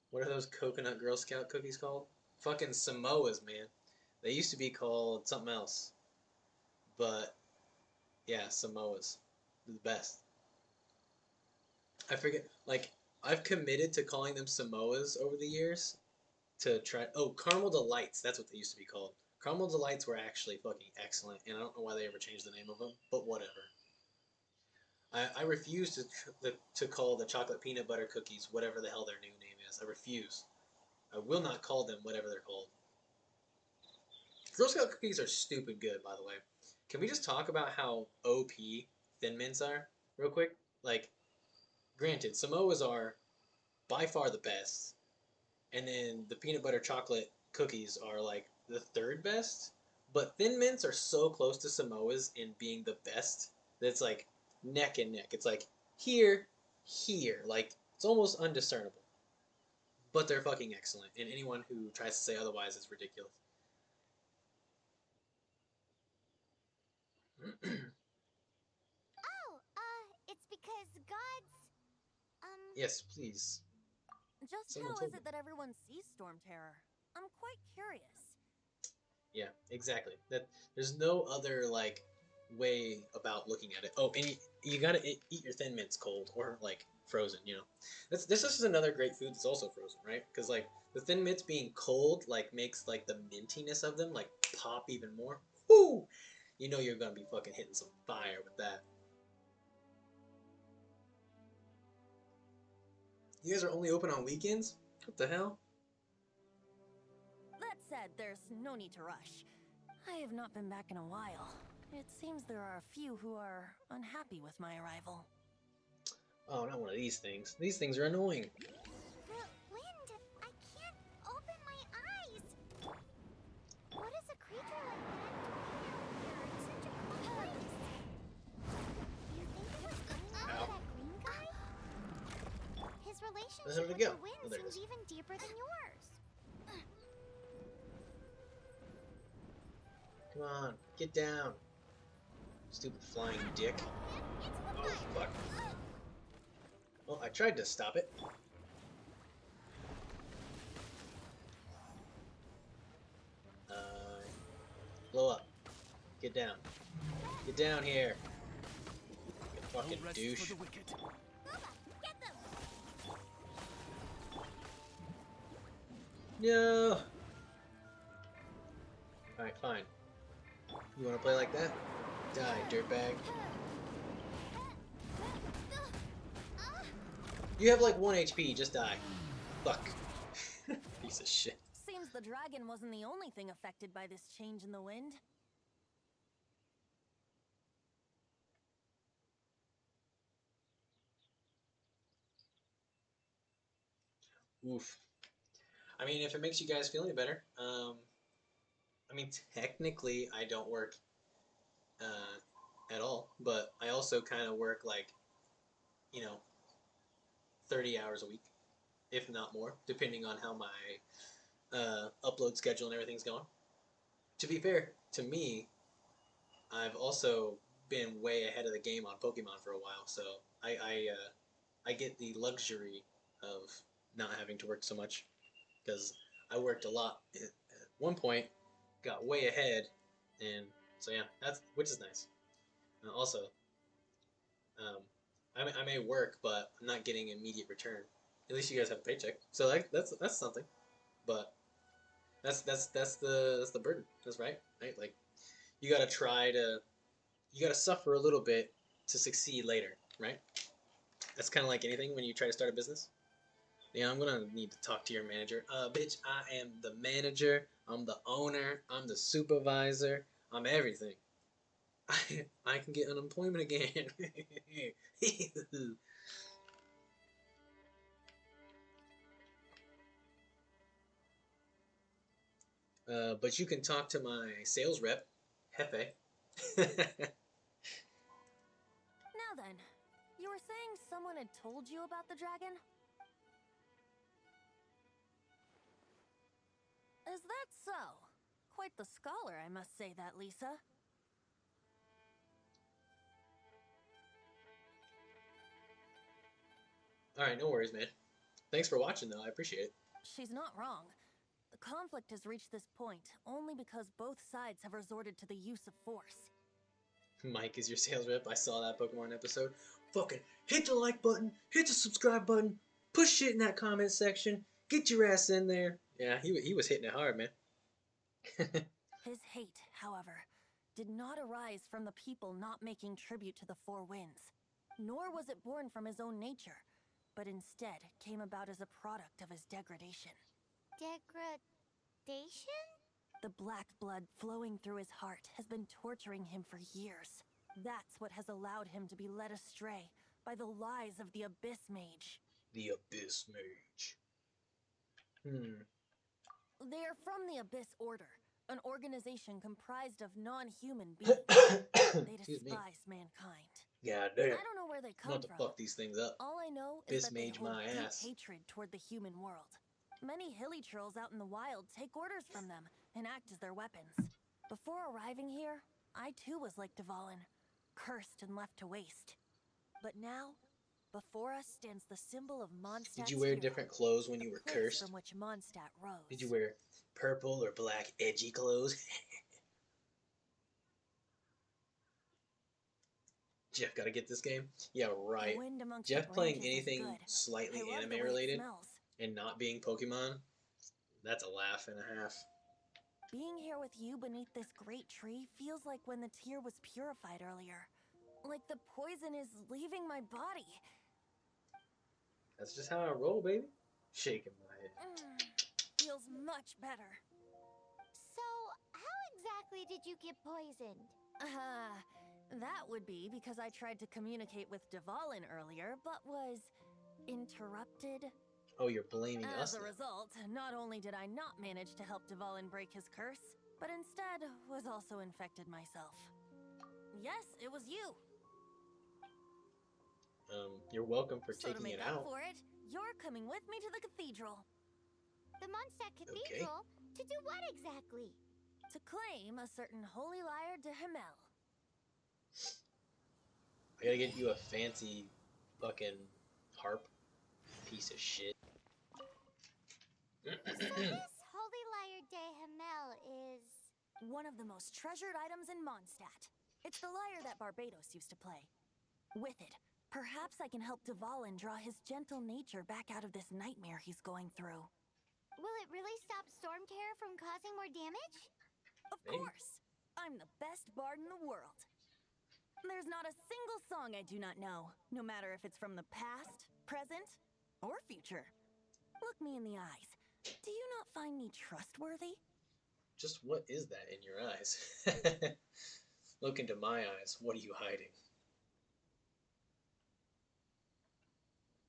Speaker 1: What are those coconut Girl Scout cookies called? Fucking Samoas, man. They used to be called something else, but yeah, Samoas. They're the best. I forget. Like I've committed to calling them Samoas over the years to try. Oh, Caramel Delights. That's what they used to be called. Caramel Delights were actually fucking excellent, and I don't know why they ever changed the name of them, but whatever. I refuse to call the chocolate peanut butter cookies whatever the hell their new name is. I refuse. I will not call them whatever they're called. Girl Scout cookies are stupid good, by the way. Can we just talk about how OP Thin Mints are real quick? Like, granted, Samoas are by far the best, and then the peanut butter chocolate cookies are like the third best. But Thin Mints are so close to Samoas in being the best that it's like neck and neck. It's like here, here. Like, it's almost undiscernible. But they're fucking excellent, and anyone who tries to say otherwise is ridiculous.
Speaker 4: Oh, it's because gods, um,
Speaker 1: Yes, please.
Speaker 5: Just
Speaker 1: Someone
Speaker 5: how
Speaker 1: told
Speaker 5: is
Speaker 1: me.
Speaker 5: it that everyone sees Storm Terror? I'm quite curious.
Speaker 1: Yeah, exactly. That there's no other like way about looking at it. Oh, and you gotta eat your Thin Mints cold or like frozen. You know, this is another great food that's also frozen, right? Because like the Thin Mints being cold like makes like the mintiness of them like pop even more. Woo! You know you're gonna be fucking hitting some fire with that. You guys are only open on weekends? What the hell?
Speaker 5: That said, there's no need to rush. I have not been back in a while. It seems there are a few who are unhappy with my arrival.
Speaker 1: Oh, not one of these things. These things are annoying.
Speaker 4: the wind. I can't open my eyes. What is a creature like that doing out here in such a cold place? You think it was going after
Speaker 1: Ow.
Speaker 4: that green guy? His
Speaker 1: Where
Speaker 4: relationship
Speaker 1: did it
Speaker 4: with
Speaker 1: go?
Speaker 4: the wind
Speaker 1: Oh, there it
Speaker 4: seems
Speaker 1: is.
Speaker 4: even deeper than yours.
Speaker 1: Come on, get down. Stupid flying dick.
Speaker 4: Into the
Speaker 1: Oh,
Speaker 4: fire.
Speaker 1: fuck. Well, I tried to stop it. Blow up. Get down. Get down here. You fucking
Speaker 6: No rest
Speaker 1: douche.
Speaker 6: for the wicked.
Speaker 4: Booba, get them.
Speaker 1: No! Alright, fine. You wanna play like that? Die, dirtbag. You have like 1 HP, just die. Fuck. Piece of shit.
Speaker 5: Seems the dragon wasn't the only thing affected by this change in the wind.
Speaker 1: Oof. I mean, if it makes you guys feel any better, I mean, technically, I don't work at all, but I also kind of work like, you know, 30 hours a week, if not more, depending on how my upload schedule and everything's going. To be fair, to me, I've also been way ahead of the game on Pokemon for a while, so I get the luxury of not having to work so much because I worked a lot at one point, got way ahead, and so yeah, that's which is nice. Also, um, I may work, but I'm not getting immediate return. At least you guys have a paycheck, so that's something. But that's the burden. That's right? Like you gotta try to you gotta suffer a little bit to succeed later, right? That's kind of like anything when you try to start a business. Yeah, I'm gonna need to talk to your manager. Bitch, I am the manager. I'm the owner. I'm the supervisor. I'm everything. I can get unemployment again. But you can talk to my sales rep, Hefe.
Speaker 5: Now then, you were saying someone had told you about the dragon? Is that so? Quite the scholar, I must say that, Lisa.
Speaker 1: All right, no worries, man. Thanks for watching, though. I appreciate it.
Speaker 5: She's not wrong. The conflict has reached this point only because both sides have resorted to the use of force.
Speaker 1: Mike is your sales rep. I saw that Pokemon episode. Fucking hit the like button, hit the subscribe button, push shit in that comment section, get your ass in there. Yeah, he was hitting it hard, man.
Speaker 5: His hate, however, did not arise from the people not making tribute to the Four Winds. Nor was it born from his own nature, but instead came about as a product of his degradation.
Speaker 4: Degradation?
Speaker 5: The black blood flowing through his heart has been torturing him for years. That's what has allowed him to be led astray by the lies of the Abyss Mage.
Speaker 1: The Abyss Mage.
Speaker 5: They are from the Abyss Order, an organization comprised of non-human beings. They
Speaker 1: Excuse me.
Speaker 5: despise mankind.
Speaker 1: God damn.
Speaker 5: I don't know where they
Speaker 1: I'm about
Speaker 5: come
Speaker 1: to
Speaker 5: from.
Speaker 1: fuck these things up.
Speaker 5: All I know is
Speaker 1: Abyss
Speaker 5: that they
Speaker 1: Mage
Speaker 5: hold
Speaker 1: my
Speaker 5: deep
Speaker 1: ass.
Speaker 5: hatred toward the human world. Many hilly trolls out in the wild take orders from them and act as their weapons. Before arriving here, I too was like Dvalin, cursed and left to waste. But now, before us stands the symbol of Mondstadt's
Speaker 1: Did you wear
Speaker 5: hero,
Speaker 1: different clothes when
Speaker 5: the
Speaker 1: you were
Speaker 5: place
Speaker 1: cursed?
Speaker 5: from which Mondstadt rose.
Speaker 1: Did you wear purple or black edgy clothes? Jeff, gotta get this game? Yeah, right.
Speaker 5: The wind amongst
Speaker 1: Jeff
Speaker 5: the
Speaker 1: playing
Speaker 5: branches is
Speaker 1: anything
Speaker 5: good.
Speaker 1: slightly
Speaker 5: I love
Speaker 1: anime
Speaker 5: the way it
Speaker 1: related
Speaker 5: smells.
Speaker 1: and not being Pokemon, that's a laugh and a half.
Speaker 5: Being here with you beneath this great tree feels like when the tear was purified earlier. Like the poison is leaving my body.
Speaker 1: That's just how I roll, baby. Shaking my head.
Speaker 5: Feels much better.
Speaker 4: So, how exactly did you get poisoned?
Speaker 5: That would be because I tried to communicate with Dvalin earlier, but was interrupted.
Speaker 1: Oh, you're blaming us
Speaker 5: As a
Speaker 1: now.
Speaker 5: result, not only did I not manage to help Dvalin break his curse, but instead was also infected myself. Yes, it was you.
Speaker 1: You're welcome for
Speaker 5: So to
Speaker 1: taking
Speaker 5: make
Speaker 1: it
Speaker 5: up
Speaker 1: out.
Speaker 5: for it, you're coming with me to the cathedral.
Speaker 4: The Mondstadt Cathedral? To do what exactly?
Speaker 5: To claim a certain holy lyre de Himmel.
Speaker 1: I gotta get you a fancy fucking harp. Piece of shit.
Speaker 4: So this Holy Lyre de Himmel is...
Speaker 5: One of the most treasured items in Mondstadt. It's the lyre that Barbados used to play. With it, perhaps I can help Dvalin draw his gentle nature back out of this nightmare he's going through.
Speaker 4: Will it really stop Storm Terror from causing more damage?
Speaker 5: Of
Speaker 1: Maybe.
Speaker 5: course! I'm the best bard in the world. There's not a single song I do not know, no matter if it's from the past, present, or future. Look me in the eyes. Do you not find me trustworthy?
Speaker 1: Just what is that in your eyes? Look into my eyes. What are you hiding?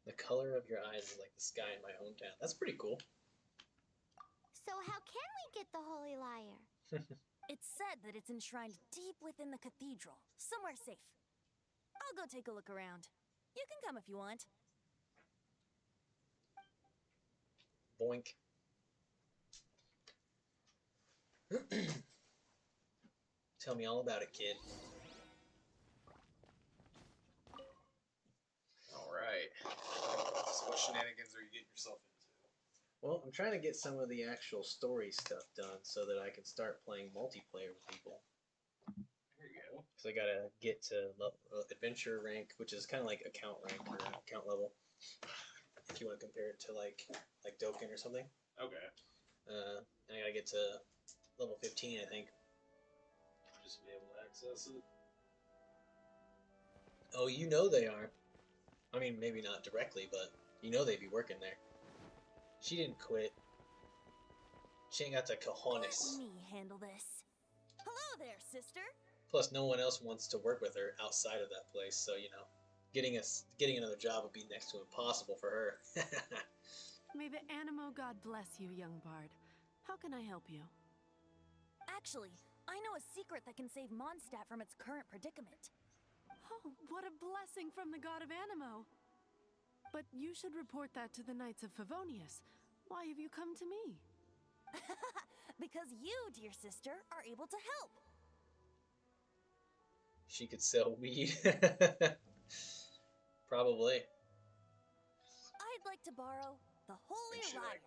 Speaker 1: The color of your eyes is like the sky in my hometown. That's pretty cool.
Speaker 4: So how can we get the Holy Lyre?
Speaker 5: It's said that it's enshrined deep within the cathedral, somewhere safe. I'll go take a look around. You can come if you want.
Speaker 1: Boink. Tell me all about it, kid. Alright.
Speaker 6: So what shenanigans are you getting yourself into?
Speaker 1: Well, I'm trying to get some of the actual story stuff done so that I can start playing multiplayer with people.
Speaker 6: There you go.
Speaker 1: Because I gotta get to adventure rank, which is kind of like account rank or account level. If you want to compare it to like Dokkan or something.
Speaker 6: Okay.
Speaker 1: And I gotta get to level 15, I think.
Speaker 6: Just be able to access it.
Speaker 1: Oh, you know they are. I mean, maybe not directly, but you know they'd be working there. She didn't quit. She ain't got the cojones.
Speaker 5: Let me handle this. Hello there, sister.
Speaker 1: Plus, no one else wants to work with her outside of that place, so, you know, getting another job would be next to impossible for her.
Speaker 7: May the Animo God bless you, young bard. How can I help you?
Speaker 5: Actually, I know a secret that can save Mondstadt from its current predicament.
Speaker 7: Oh, what a blessing from the god of Animo! But you should report that to the Knights of Favonius. Why have you come to me?
Speaker 5: Because you, dear sister, are able to help.
Speaker 1: She could sell weed. Probably.
Speaker 5: I'd like to borrow the Holy
Speaker 6: Think she,
Speaker 5: Lyre.
Speaker 6: like,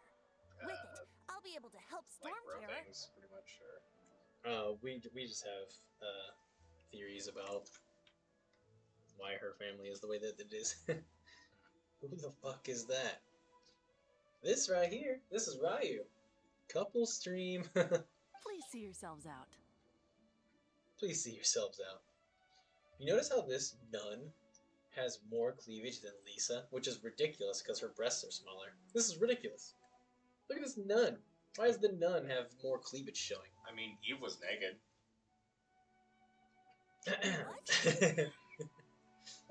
Speaker 5: With it, I'll be able to help Storm
Speaker 6: Like grow
Speaker 5: Terror.
Speaker 6: things, pretty much, or...
Speaker 1: We just have theories about why her family is the way that it is. Who the fuck is that? This right here. This is Ryu. Couple stream.
Speaker 7: Please see yourselves out.
Speaker 1: Please see yourselves out. You notice how this nun has more cleavage than Lisa, which is ridiculous because her breasts are smaller. This is ridiculous. Look at this nun. Why does the nun have more cleavage showing?
Speaker 6: I mean, Eve was naked.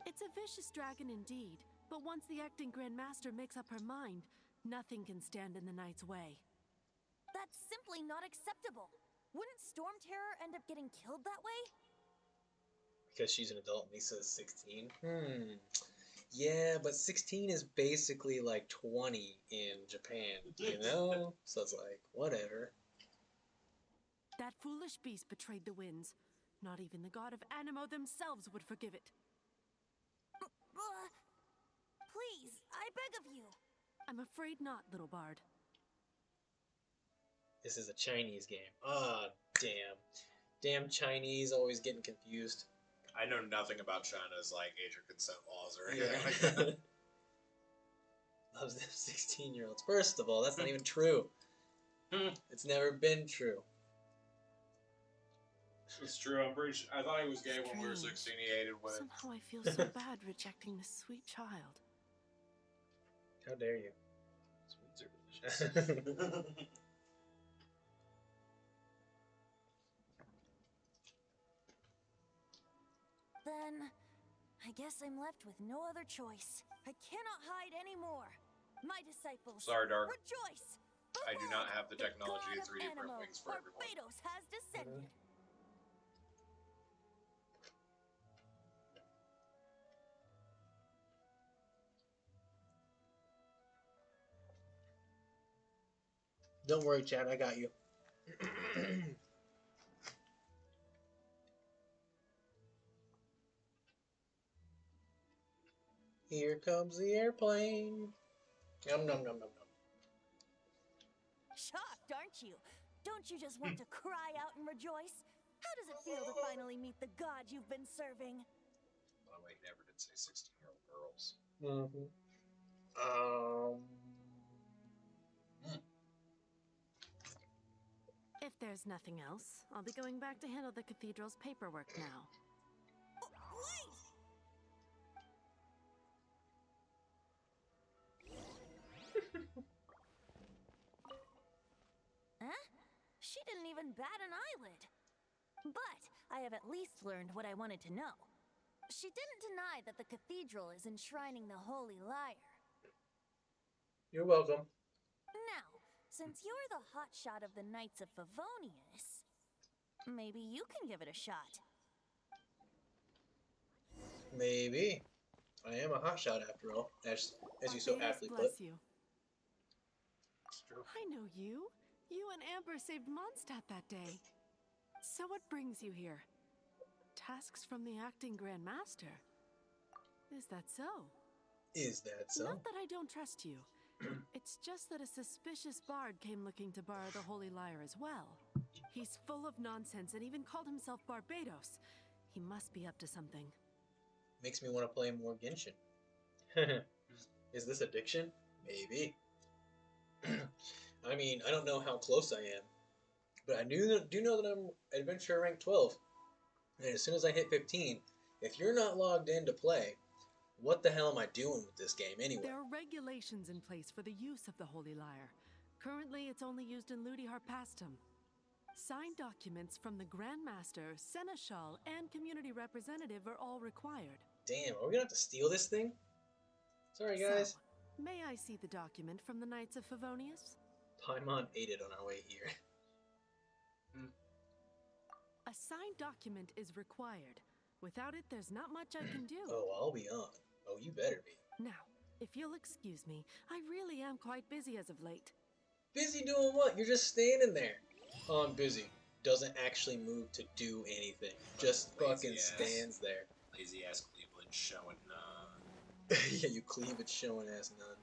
Speaker 7: It's a vicious dragon indeed, but once the acting Grandmaster makes up her mind, nothing can stand in the knight's way.
Speaker 5: That's simply not acceptable. Wouldn't Storm Terror end up getting killed that way?
Speaker 1: Because she's an adult and Lisa is 16? Yeah, but 16 is basically like 20 in Japan, you know? So it's like, whatever.
Speaker 7: That foolish beast betrayed the winds. Not even the god of Animo themselves would forgive it.
Speaker 5: Please, I beg of you.
Speaker 7: I'm afraid not, little bard.
Speaker 1: This is a Chinese game. Ah, damn. Damn Chinese, always getting confused.
Speaker 6: I know nothing about China's like age or consent laws or anything like that.
Speaker 1: Loves them 16-year-olds. First of all, that's not even true. It's never been true.
Speaker 6: It's true. I'm pretty sure. I thought he was gay when we were 16. He hated women.
Speaker 7: Somehow I feel so bad rejecting this sweet child.
Speaker 1: How dare you?
Speaker 6: Sweets are delicious.
Speaker 5: Then, I guess I'm left with no other choice. I cannot hide anymore. My disciples,
Speaker 6: Sorry, Dark.
Speaker 5: rejoice!
Speaker 6: I do not have the
Speaker 5: The
Speaker 6: technology
Speaker 5: god
Speaker 6: of
Speaker 5: of
Speaker 6: 3D print
Speaker 5: Animo,
Speaker 6: wings for everyone.
Speaker 5: Barbados has descended.
Speaker 1: Don't worry, Chad. I got you. Here comes the airplane. Nom nom nom nom nom.
Speaker 5: Shocked, aren't you? Don't you just want to cry out and rejoice? How does it feel to finally meet the god you've been serving?
Speaker 6: By the way, he never did say 16-year-old girls.
Speaker 1: Mm-hmm.
Speaker 7: If there's nothing else, I'll be going back to handle the cathedral's paperwork now.
Speaker 5: Wait! Huh? She didn't even bat an eyelid. But I have at least learned what I wanted to know. She didn't deny that the cathedral is enshrining the Holy Lyre.
Speaker 1: You're welcome.
Speaker 5: Now, since you're the hotshot of the Knights of Favonius, maybe you can give it a shot.
Speaker 1: Maybe. I am a hotshot after all, as you so
Speaker 7: Barbados
Speaker 1: aptly put.
Speaker 7: bless you.
Speaker 6: It's true.
Speaker 7: I know you. You and Amber saved Mondstadt that day. So what brings you here? Tasks from the acting Grandmaster. Is that so?
Speaker 1: Is that so?
Speaker 7: Not that I don't trust you. It's just that a suspicious bard came looking to borrow the Holy Lyre as well. He's full of nonsense and even called himself Barbados. He must be up to something.
Speaker 1: Makes me want to play more Genshin. Is this addiction? Maybe. I mean, I don't know how close I am, but I do know that I'm adventurer rank 12. And as soon as I hit 15, if you're not logged in to play, what the hell am I doing with this game anyway?
Speaker 7: There are regulations in place for the use of the Holy Lyre. Currently, it's only used in Ludi Harpastum. Signed documents from the Grandmaster, Seneschal, and Community Representative are all required.
Speaker 1: Damn, are we gonna have to steal this thing? Sorry, guys.
Speaker 7: So, may I see the document from the Knights of Favonius?
Speaker 1: Paimon ate it on our way here.
Speaker 7: A signed document is required. Without it, there's not much I can do.
Speaker 1: Oh, I'll be on. Oh, you better be.
Speaker 7: Now, if you'll excuse me, I really am quite busy as of late.
Speaker 1: Busy doing what? You're just standing there. Oh, I'm busy. Doesn't actually move to do anything. Just fucking
Speaker 6: Lazy ass.
Speaker 1: stands there.
Speaker 6: Lazy ass Cleveland showing.
Speaker 1: Yeah, you cleavage showing ass nun.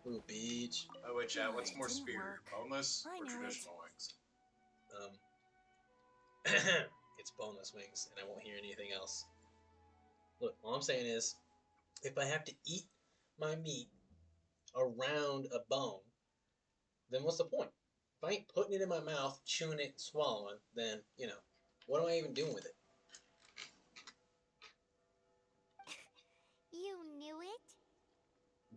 Speaker 1: Ooh, beach.
Speaker 6: Oh, wait, chat. What's
Speaker 5: It
Speaker 6: more
Speaker 5: didn't
Speaker 6: superior,
Speaker 5: work.
Speaker 6: boneless
Speaker 5: I
Speaker 6: or
Speaker 5: knew it.
Speaker 6: traditional wings?
Speaker 1: It's boneless wings, and I won't hear anything else. Look, all I'm saying is, if I have to eat my meat around a bone, then what's the point? If I ain't putting it in my mouth, chewing it, swallowing, then, you know, what am I even doing with it?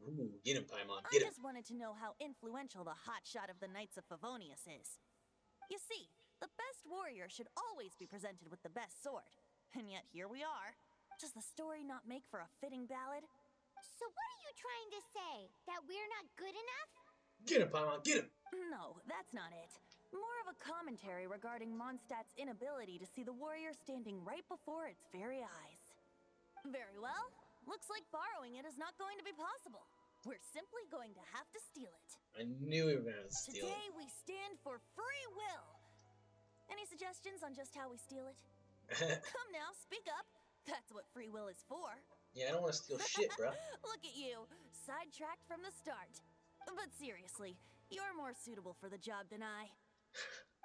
Speaker 1: Ooh, get him, Paimon.
Speaker 5: I
Speaker 1: Get him.
Speaker 5: just wanted to know how influential the hotshot of the Knights of Favonius is. You see, the best warrior should always be presented with the best sword. And yet here we are. Does the story not make for a fitting ballad?
Speaker 4: So what are you trying to say? That we're not good enough?
Speaker 1: Get him, Paimon. Get him.
Speaker 5: No, that's not it. More of a commentary regarding Mondstadt's inability to see the warrior standing right before its very eyes. Very well. Looks like borrowing it is not going to be possible. We're simply going to have to steal it.
Speaker 1: I knew we were gonna steal
Speaker 5: Today
Speaker 1: it.
Speaker 5: we stand for free will. Any suggestions on just how we steal it? Come now, speak up. That's what free will is for.
Speaker 1: Yeah, I don't want to steal shit, bro.
Speaker 5: Look at you, sidetracked from the start. But seriously, you're more suitable for the job than I.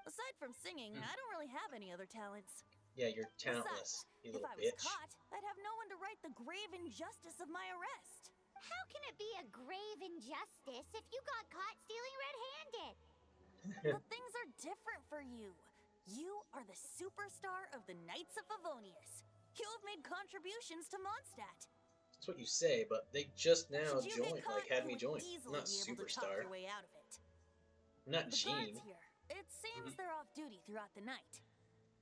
Speaker 5: Aside from singing, I don't really have any other talents.
Speaker 1: Yeah, you're
Speaker 5: Besides,
Speaker 1: talentless, you
Speaker 5: if
Speaker 1: little
Speaker 5: I was
Speaker 1: bitch.
Speaker 5: caught, I'd have no one to right the grave injustice of my arrest.
Speaker 4: How can it be a grave injustice if you got caught stealing red-handed?
Speaker 5: But things are different for you. You are the superstar of the Knights of Favonius. You have made contributions to Mondstadt.
Speaker 1: That's what you say, but they just now
Speaker 5: Should you
Speaker 1: joined,
Speaker 5: get caught,
Speaker 1: had
Speaker 5: you
Speaker 1: me
Speaker 5: would
Speaker 1: join.
Speaker 5: easily
Speaker 1: I'm not
Speaker 5: be able to talk
Speaker 1: superstar.
Speaker 5: your way out of it.
Speaker 1: I'm not
Speaker 5: The
Speaker 1: Gene.
Speaker 5: guards here. It seems they're off duty throughout the night.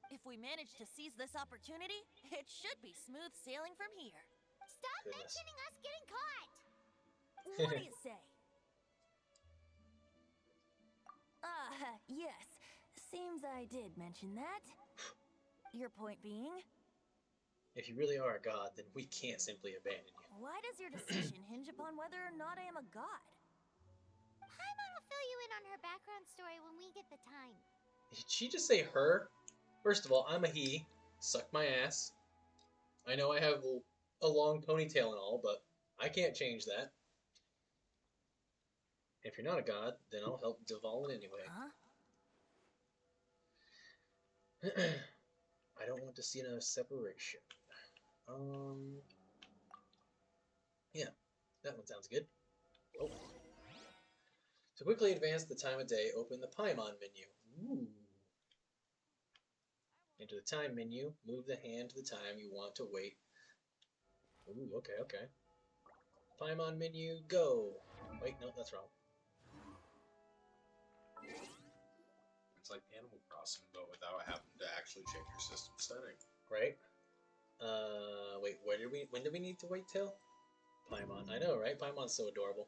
Speaker 5: If we manage to seize this opportunity, it should be smooth sailing from here.
Speaker 4: Stop
Speaker 1: Goodness.
Speaker 4: mentioning us getting caught!
Speaker 5: What do you say? Yes. Seems I did mention that. Your point being?
Speaker 1: If you really are a god, then we can't simply abandon you.
Speaker 5: Why does your decision hinge upon whether or not I am a god?
Speaker 4: Paimon will fill you in on her background story when we get the time.
Speaker 1: Did she just say her? First of all, I'm a he. Suck my ass. I know I have a long ponytail and all, but I can't change that. If you're not a god, then I'll help devolve it anyway.
Speaker 5: Huh?
Speaker 1: I don't want to see another separation. Yeah, that one sounds good. Oh. To quickly advance the time of day, open the Paimon menu. Ooh. Into the time menu, move the hand to the time you want to wait. Ooh, okay, okay. Paimon menu, go! Wait, no, that's wrong.
Speaker 6: It's like Animal Crossing, but without having to actually change your system setting.
Speaker 1: Right? Wait, when did we need to wait till? Paimon, I know, right? Paimon's so adorable.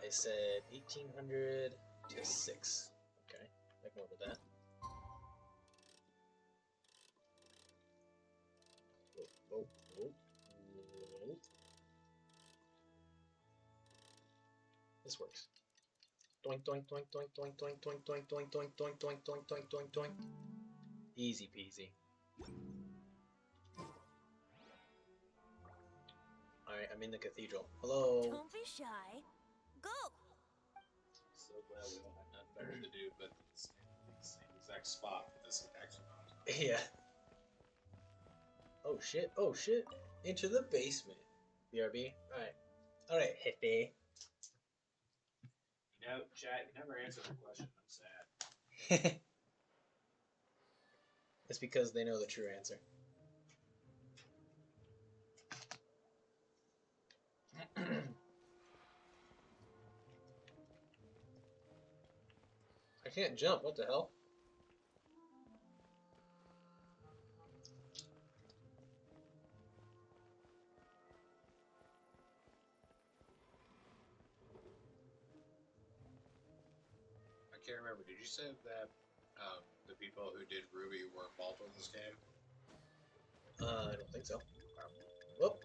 Speaker 1: It said 1800 to 6. Okay, I can work with that. Whoa, whoa, whoa. This works. Doink, doink, doink, doink, doink, doink, doink, doink, doink, doink, doink, doink, doink, doink, doink, doink. Easy peasy. Alright, I'm in the cathedral. Hello.
Speaker 5: Don't be shy. Go!
Speaker 6: So glad we don't have nothing better to do, but it's in the same exact spot that this is actually not.
Speaker 1: Yeah. Oh shit, oh shit. Into the basement. BRB. Alright. Alright, Hefe.
Speaker 6: You know, chat, you never answered the question. I'm sad.
Speaker 1: It's because they know the true answer. I can't jump, what the hell?
Speaker 6: I can't remember. Did you say that the people who did Ruby were involved in this game?
Speaker 1: I don't think so. Whoop.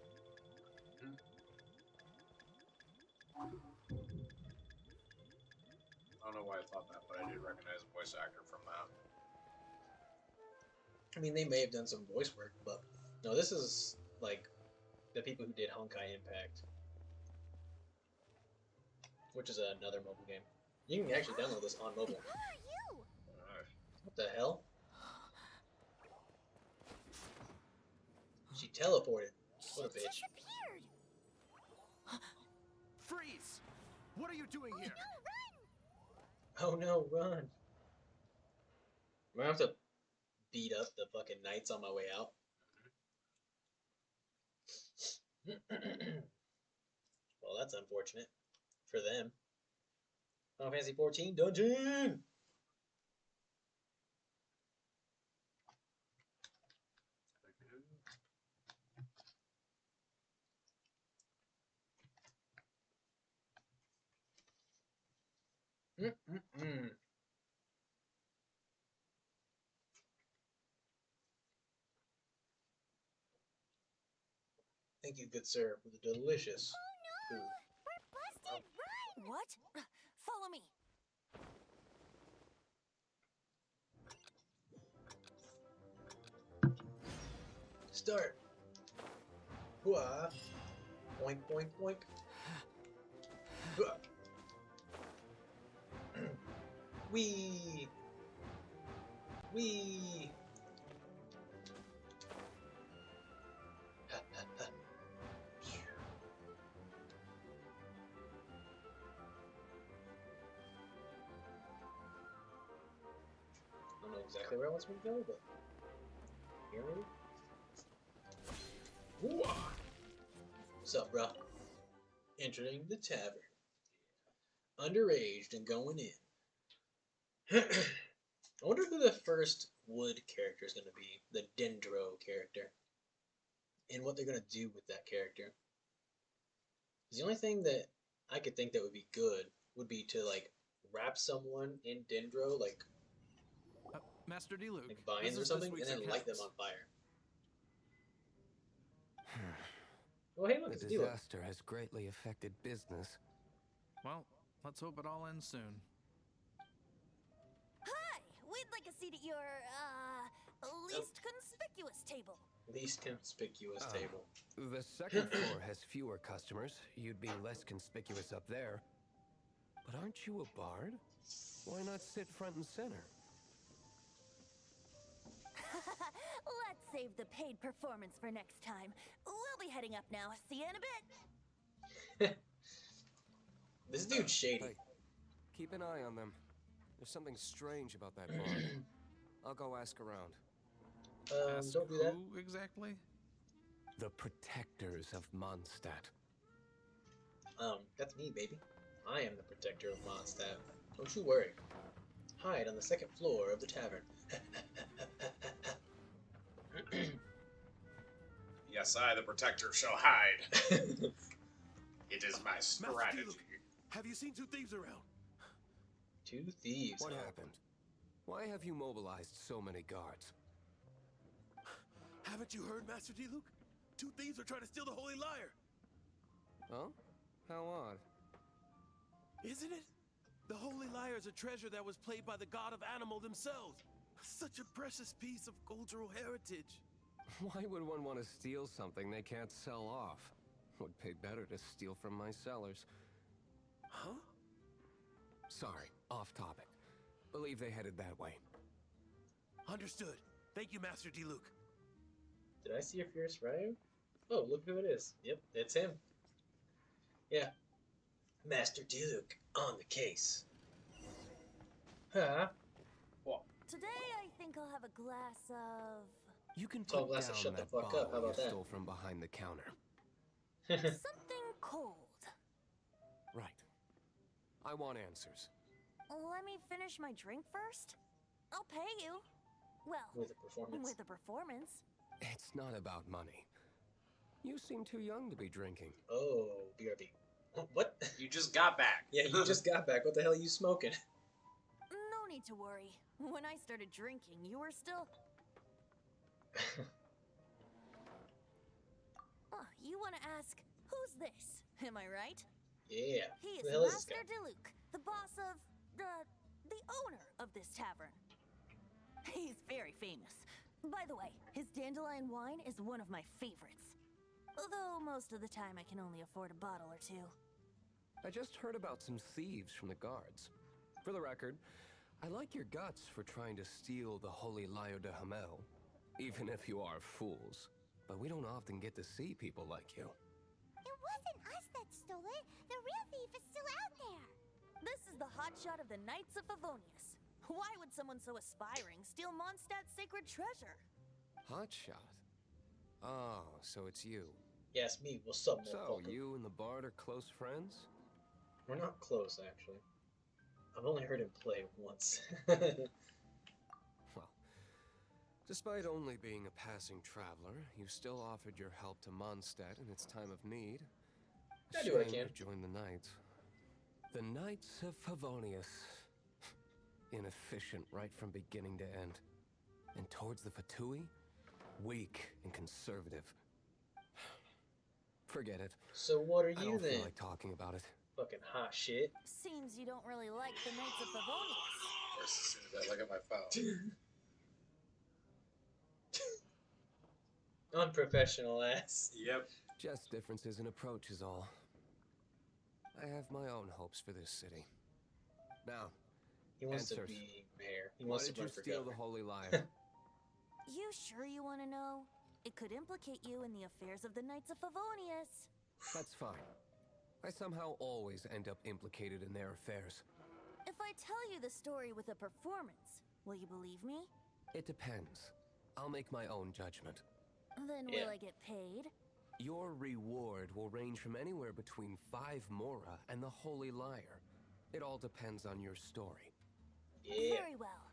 Speaker 6: I don't know why I thought that, but I did recognize a voice actor from that.
Speaker 1: I mean, they may have done some voice work, but no, this is like the people who did Honkai Impact, which is another mobile game. You can actually download this on mobile.
Speaker 4: Who are you?
Speaker 1: What the hell? She teleported. What a
Speaker 4: She
Speaker 1: bitch.
Speaker 4: disappeared!
Speaker 8: Freeze! What are you doing here?
Speaker 1: Oh no, run! I'm gonna have to beat up the fucking knights on my way out. Well, that's unfortunate for them. Final Fantasy 14 dungeon. Mm-mm-mm. Thank you, good sir, for the delicious food.
Speaker 4: We're busted! Run!
Speaker 3: What? Follow me.
Speaker 1: Start. Hooah. Boink, boink, boink. Hooah. Wee. Wee. Ha, ha, ha. I don't know exactly where I want me to go, but here maybe. Hooah. What's up, bro? Entering the tavern. Underaged and going in. I wonder who the first wood character is going to be. The Dendro character. And what they're going to do with that character. The only thing that I could think that would be good would be to, like, wrap someone in Dendro, like
Speaker 8: Master D-Luke,
Speaker 1: vines or something, and then light them on fire. Oh, hey, look,
Speaker 9: The
Speaker 1: it's Dilo.
Speaker 9: disaster has greatly affected business.
Speaker 8: Well, let's hope it all ends soon.
Speaker 3: Hi! We'd like a seat at your, least conspicuous table.
Speaker 1: Least conspicuous table.
Speaker 9: The second floor has fewer customers. You'd be less conspicuous up there. But aren't you a bard? Why not sit front and center?
Speaker 3: Let's save the paid performance for next time. We'll be heading up now. See you in a bit.
Speaker 1: This dude's shady.
Speaker 9: Hey, keep an eye on them. There's something strange about that bard. I'll go ask around.
Speaker 8: Ask
Speaker 1: Don't do that.
Speaker 8: who exactly?
Speaker 9: The protectors of Mondstadt.
Speaker 1: That's me, baby. I am the protector of Mondstadt. Don't you worry. Hide on the second floor of the tavern.
Speaker 6: Yes, I, the protector, shall hide. It is my strategy.
Speaker 8: D-Luke, have you seen two thieves around?
Speaker 1: Two thieves.
Speaker 9: What
Speaker 1: huh?
Speaker 9: happened? Why have you mobilized so many guards?
Speaker 8: Haven't you heard, Master D-Luke? Two thieves are trying to steal the Holy Lyre.
Speaker 9: Huh? How odd.
Speaker 8: Isn't it? The Holy Lyre is a treasure that was played by the god of animal themselves. Such a precious piece of cultural heritage.
Speaker 9: Why would one want to steal something they can't sell off? Would pay better to steal from my sellers.
Speaker 8: Huh?
Speaker 9: Sorry, off topic. Believe they headed that way.
Speaker 8: Understood. Thank you, Master D-Luke.
Speaker 1: Did I see a fierce Ryu? Oh, look who it is. Yep, it's him. Yeah. Master Diluc on the case. Huh?
Speaker 3: Today, I think I'll have a glass of...
Speaker 9: You can
Speaker 1: Tall
Speaker 9: put
Speaker 1: glass
Speaker 9: down
Speaker 1: of shut the
Speaker 9: that
Speaker 1: fuck
Speaker 9: bottle
Speaker 1: up, how about
Speaker 9: you
Speaker 1: that?
Speaker 9: stole from behind the counter.
Speaker 3: something cold.
Speaker 9: Right. I want answers.
Speaker 3: Let me finish my drink first. I'll pay you. Well,
Speaker 1: With a performance.
Speaker 3: with a performance.
Speaker 9: It's not about money. You seem too young to be drinking.
Speaker 1: Oh, BRB. What?
Speaker 6: You just got back.
Speaker 1: Yeah, you just got back. What the hell are you smoking?
Speaker 3: No need to worry. When I started drinking, you were still... Oh, you want to ask, who's this? Am I right?
Speaker 1: Yeah.
Speaker 3: He
Speaker 1: Who
Speaker 3: is
Speaker 1: the hell is this
Speaker 3: Master
Speaker 1: guy?
Speaker 3: Diluc, the boss of the owner of this tavern. He's very famous. By the way, his dandelion wine is one of my favorites. Although most of the time I can only afford a bottle or two.
Speaker 9: I just heard about some thieves from the guards. For the record, I like your guts for trying to steal the Holy Lyre de Hamel. Even if you are fools. But we don't often get to see people like you.
Speaker 4: It wasn't us that stole it. The real thief is still out there.
Speaker 3: This is the hotshot of the Knights of Favonius. Why would someone so aspiring steal Mondstadt's sacred treasure?
Speaker 9: Hotshot? Oh, so it's you.
Speaker 1: Yes, me. What's up,
Speaker 9: So,
Speaker 1: motherfucker?
Speaker 9: you and the Bard are close friends?
Speaker 1: We're not close, actually. I've only heard him play once.
Speaker 9: Well, despite only being a passing traveler, you still offered your help to Mondstadt in its time of need.
Speaker 1: I do what I
Speaker 9: Shame
Speaker 1: can.
Speaker 9: you joined the Knights. The Knights of Favonius. Inefficient right from beginning to end. And towards the Fatui, weak and conservative. Forget it.
Speaker 1: So what are
Speaker 9: I
Speaker 1: you
Speaker 9: don't feel
Speaker 1: then?
Speaker 9: like talking about it.
Speaker 1: Fucking hot shit.
Speaker 5: Seems you don't really like the Knights of Favonius.
Speaker 6: Of course, as soon as I look at my phone.
Speaker 1: Unprofessional ass.
Speaker 6: Yep.
Speaker 9: Just differences in approach is all. I have my own hopes for this city. Now,
Speaker 1: He wants to
Speaker 9: Answers.
Speaker 1: be mayor. He
Speaker 9: why
Speaker 1: wants
Speaker 9: did
Speaker 1: to
Speaker 9: you
Speaker 1: run for
Speaker 9: steal the
Speaker 1: governor.
Speaker 9: Holy Lyre?
Speaker 5: You sure you want to know? It could implicate you in the affairs of the Knights of Favonius.
Speaker 9: That's fine. I somehow always end up implicated in their affairs.
Speaker 5: If I tell you the story with a performance, will you believe me?
Speaker 9: It depends. I'll make my own judgment.
Speaker 5: Then
Speaker 1: Yeah.
Speaker 5: will I get paid?
Speaker 9: Your reward will range from anywhere between 5 mora and the Holy Lyre. It all depends on your story.
Speaker 1: Yeah.
Speaker 5: Very well.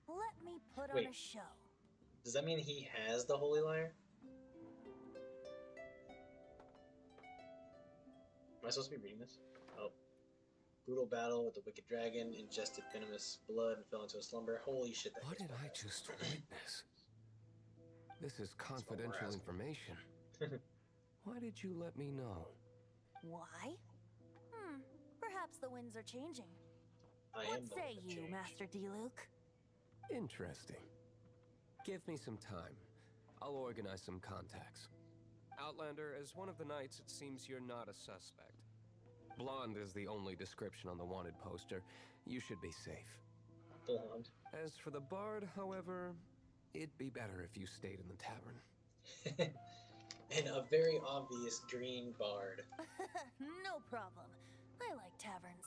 Speaker 5: Let me put
Speaker 1: Wait.
Speaker 5: on a show.
Speaker 1: Does that mean he has the Holy Lyre? Am I supposed to be reading this? Oh. Brutal battle with the wicked dragon, ingested venomous blood, and fell into a slumber. Holy shit, that
Speaker 9: What
Speaker 1: gets
Speaker 9: did I
Speaker 1: badass.
Speaker 9: just witness? This is
Speaker 6: what we're
Speaker 9: confidential
Speaker 6: asking.
Speaker 9: information. Why did you let me know?
Speaker 5: Why? Perhaps the winds are changing.
Speaker 1: I
Speaker 5: What
Speaker 1: am the
Speaker 5: say
Speaker 1: one that
Speaker 5: you,
Speaker 1: changed.
Speaker 5: Master D-Luke?
Speaker 9: Interesting. Give me some time. I'll organize some contacts. Outlander, as one of the Knights, it seems you're not a suspect. Blonde is the only description on the wanted poster. You should be safe.
Speaker 1: Blonde.
Speaker 9: As for the Bard, however, it'd be better if you stayed in the tavern.
Speaker 1: And a very obvious green bard.
Speaker 5: No problem. I like taverns.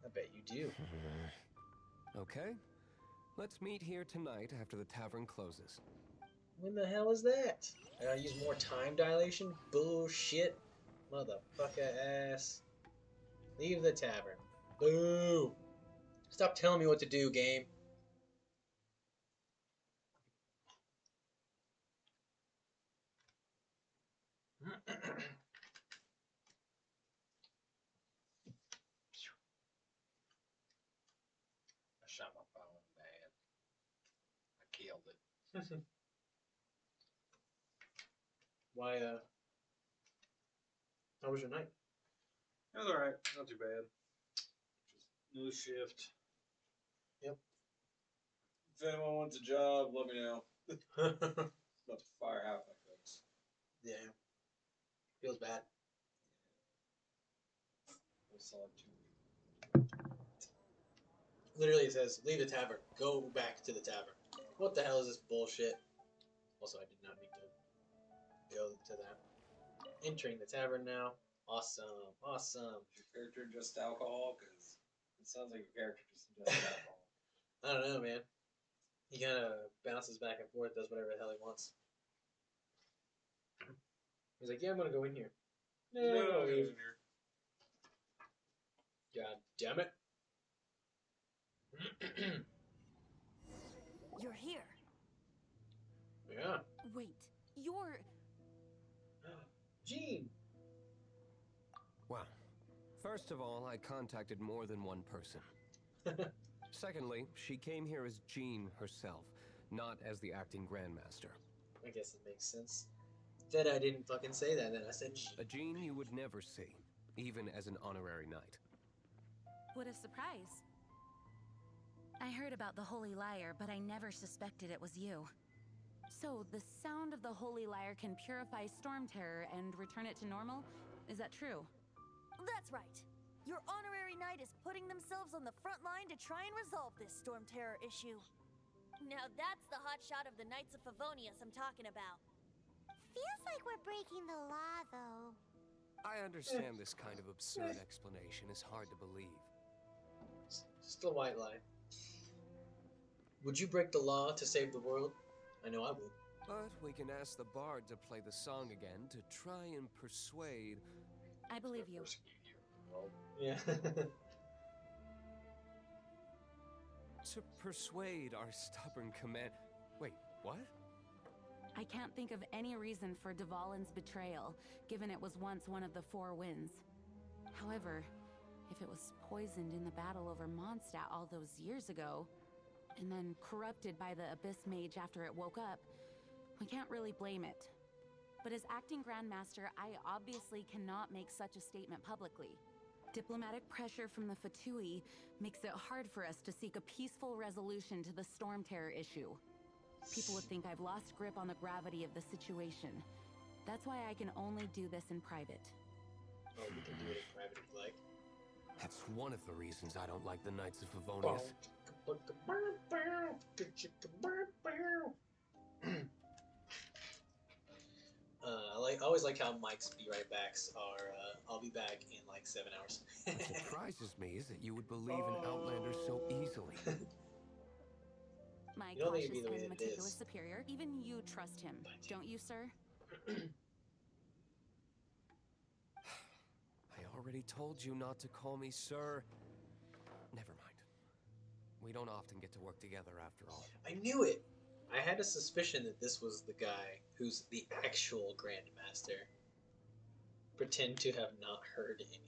Speaker 1: I bet you do.
Speaker 9: Okay. Let's meet here tonight after the tavern closes.
Speaker 1: When the hell is that? I gotta use more time dilation? Bullshit. Motherfucker ass. Leave the tavern. Boo! Stop telling me what to do, game.
Speaker 6: I shot my phone bad. I killed it.
Speaker 1: Why, how was your night?
Speaker 6: It was alright. Not too bad. Just new shift.
Speaker 1: Yep.
Speaker 6: If anyone wants a job, let me know. About to fire half my cooks.
Speaker 1: Yeah. Feels bad.
Speaker 6: We'll solid 2 weeks.
Speaker 1: Literally, it says, leave the tavern. Go back to the tavern. What the hell is this bullshit? Also, I did not mean to go to that. Entering the tavern now. Awesome. Awesome.
Speaker 6: Is your character just alcohol? Because it sounds like your character just ingested alcohol.
Speaker 1: I don't know, man. He kind of bounces back and forth, does whatever the hell he wants. He's like, yeah, I'm going to go in here. No, I'm
Speaker 6: No,
Speaker 1: gonna
Speaker 6: get
Speaker 1: leave.
Speaker 6: in here.
Speaker 1: God damn it.
Speaker 5: You're here.
Speaker 1: Yeah.
Speaker 2: Wait, you're...
Speaker 1: Gene.
Speaker 9: Well, first of all, I contacted more than one person. Secondly, she came here as Jean herself, not as the acting Grandmaster.
Speaker 1: I guess it makes sense. Said I didn't fucking say that, then I said Gene.
Speaker 9: A Jean you would never see, even as an honorary knight.
Speaker 2: What a surprise. I heard about the Holy Lyre, but I never suspected it was you. So, the sound of the Holy Lyre can purify Storm Terror and return it to normal? Is that true?
Speaker 5: That's right. Your honorary knight is putting themselves on the front line to try and resolve this Storm Terror issue. Now that's the hotshot of the Knights of Favonius I'm talking about.
Speaker 4: Feels like we're breaking the law, though.
Speaker 9: I understand this kind of absurd explanation is hard to believe.
Speaker 1: Just a white lie. Would you break the law to save the world? I know I would.
Speaker 9: But we can ask the bard to play the song again to try and persuade...
Speaker 2: I believe you.
Speaker 1: Yeah.
Speaker 9: To persuade our stubborn command... Wait, what?
Speaker 2: I can't think of any reason for Dvalin's betrayal, given it was once one of the Four Winds. However, if it was poisoned in the battle over Mondstadt all those years ago, and then corrupted by the Abyss Mage after it woke up, we can't really blame it. But as acting Grandmaster, I obviously cannot make such a statement publicly. Diplomatic pressure from the Fatui makes it hard for us to seek a peaceful resolution to the Storm Terror issue. People would think I've lost grip on the gravity of the situation. That's why I can only do this in private.
Speaker 1: Oh, we can do it in private if you like.
Speaker 9: That's one of the reasons I don't like the Knights of Favonius.
Speaker 1: I always like how Mike's be right backs are. I'll be back in like 7 hours.
Speaker 9: What surprises me is that you would believe in Outlanders so easily.
Speaker 2: My
Speaker 1: You don't think
Speaker 2: cautious
Speaker 1: it'd be the way
Speaker 2: and
Speaker 1: it
Speaker 2: meticulous
Speaker 1: is.
Speaker 2: superior, even you trust him, don't you, sir?
Speaker 9: I already told you not to call me sir. Never mind. We don't often get to work together after all.
Speaker 1: I knew it! I had a suspicion that this was the guy who's the actual Grandmaster. Pretend to have not heard anything.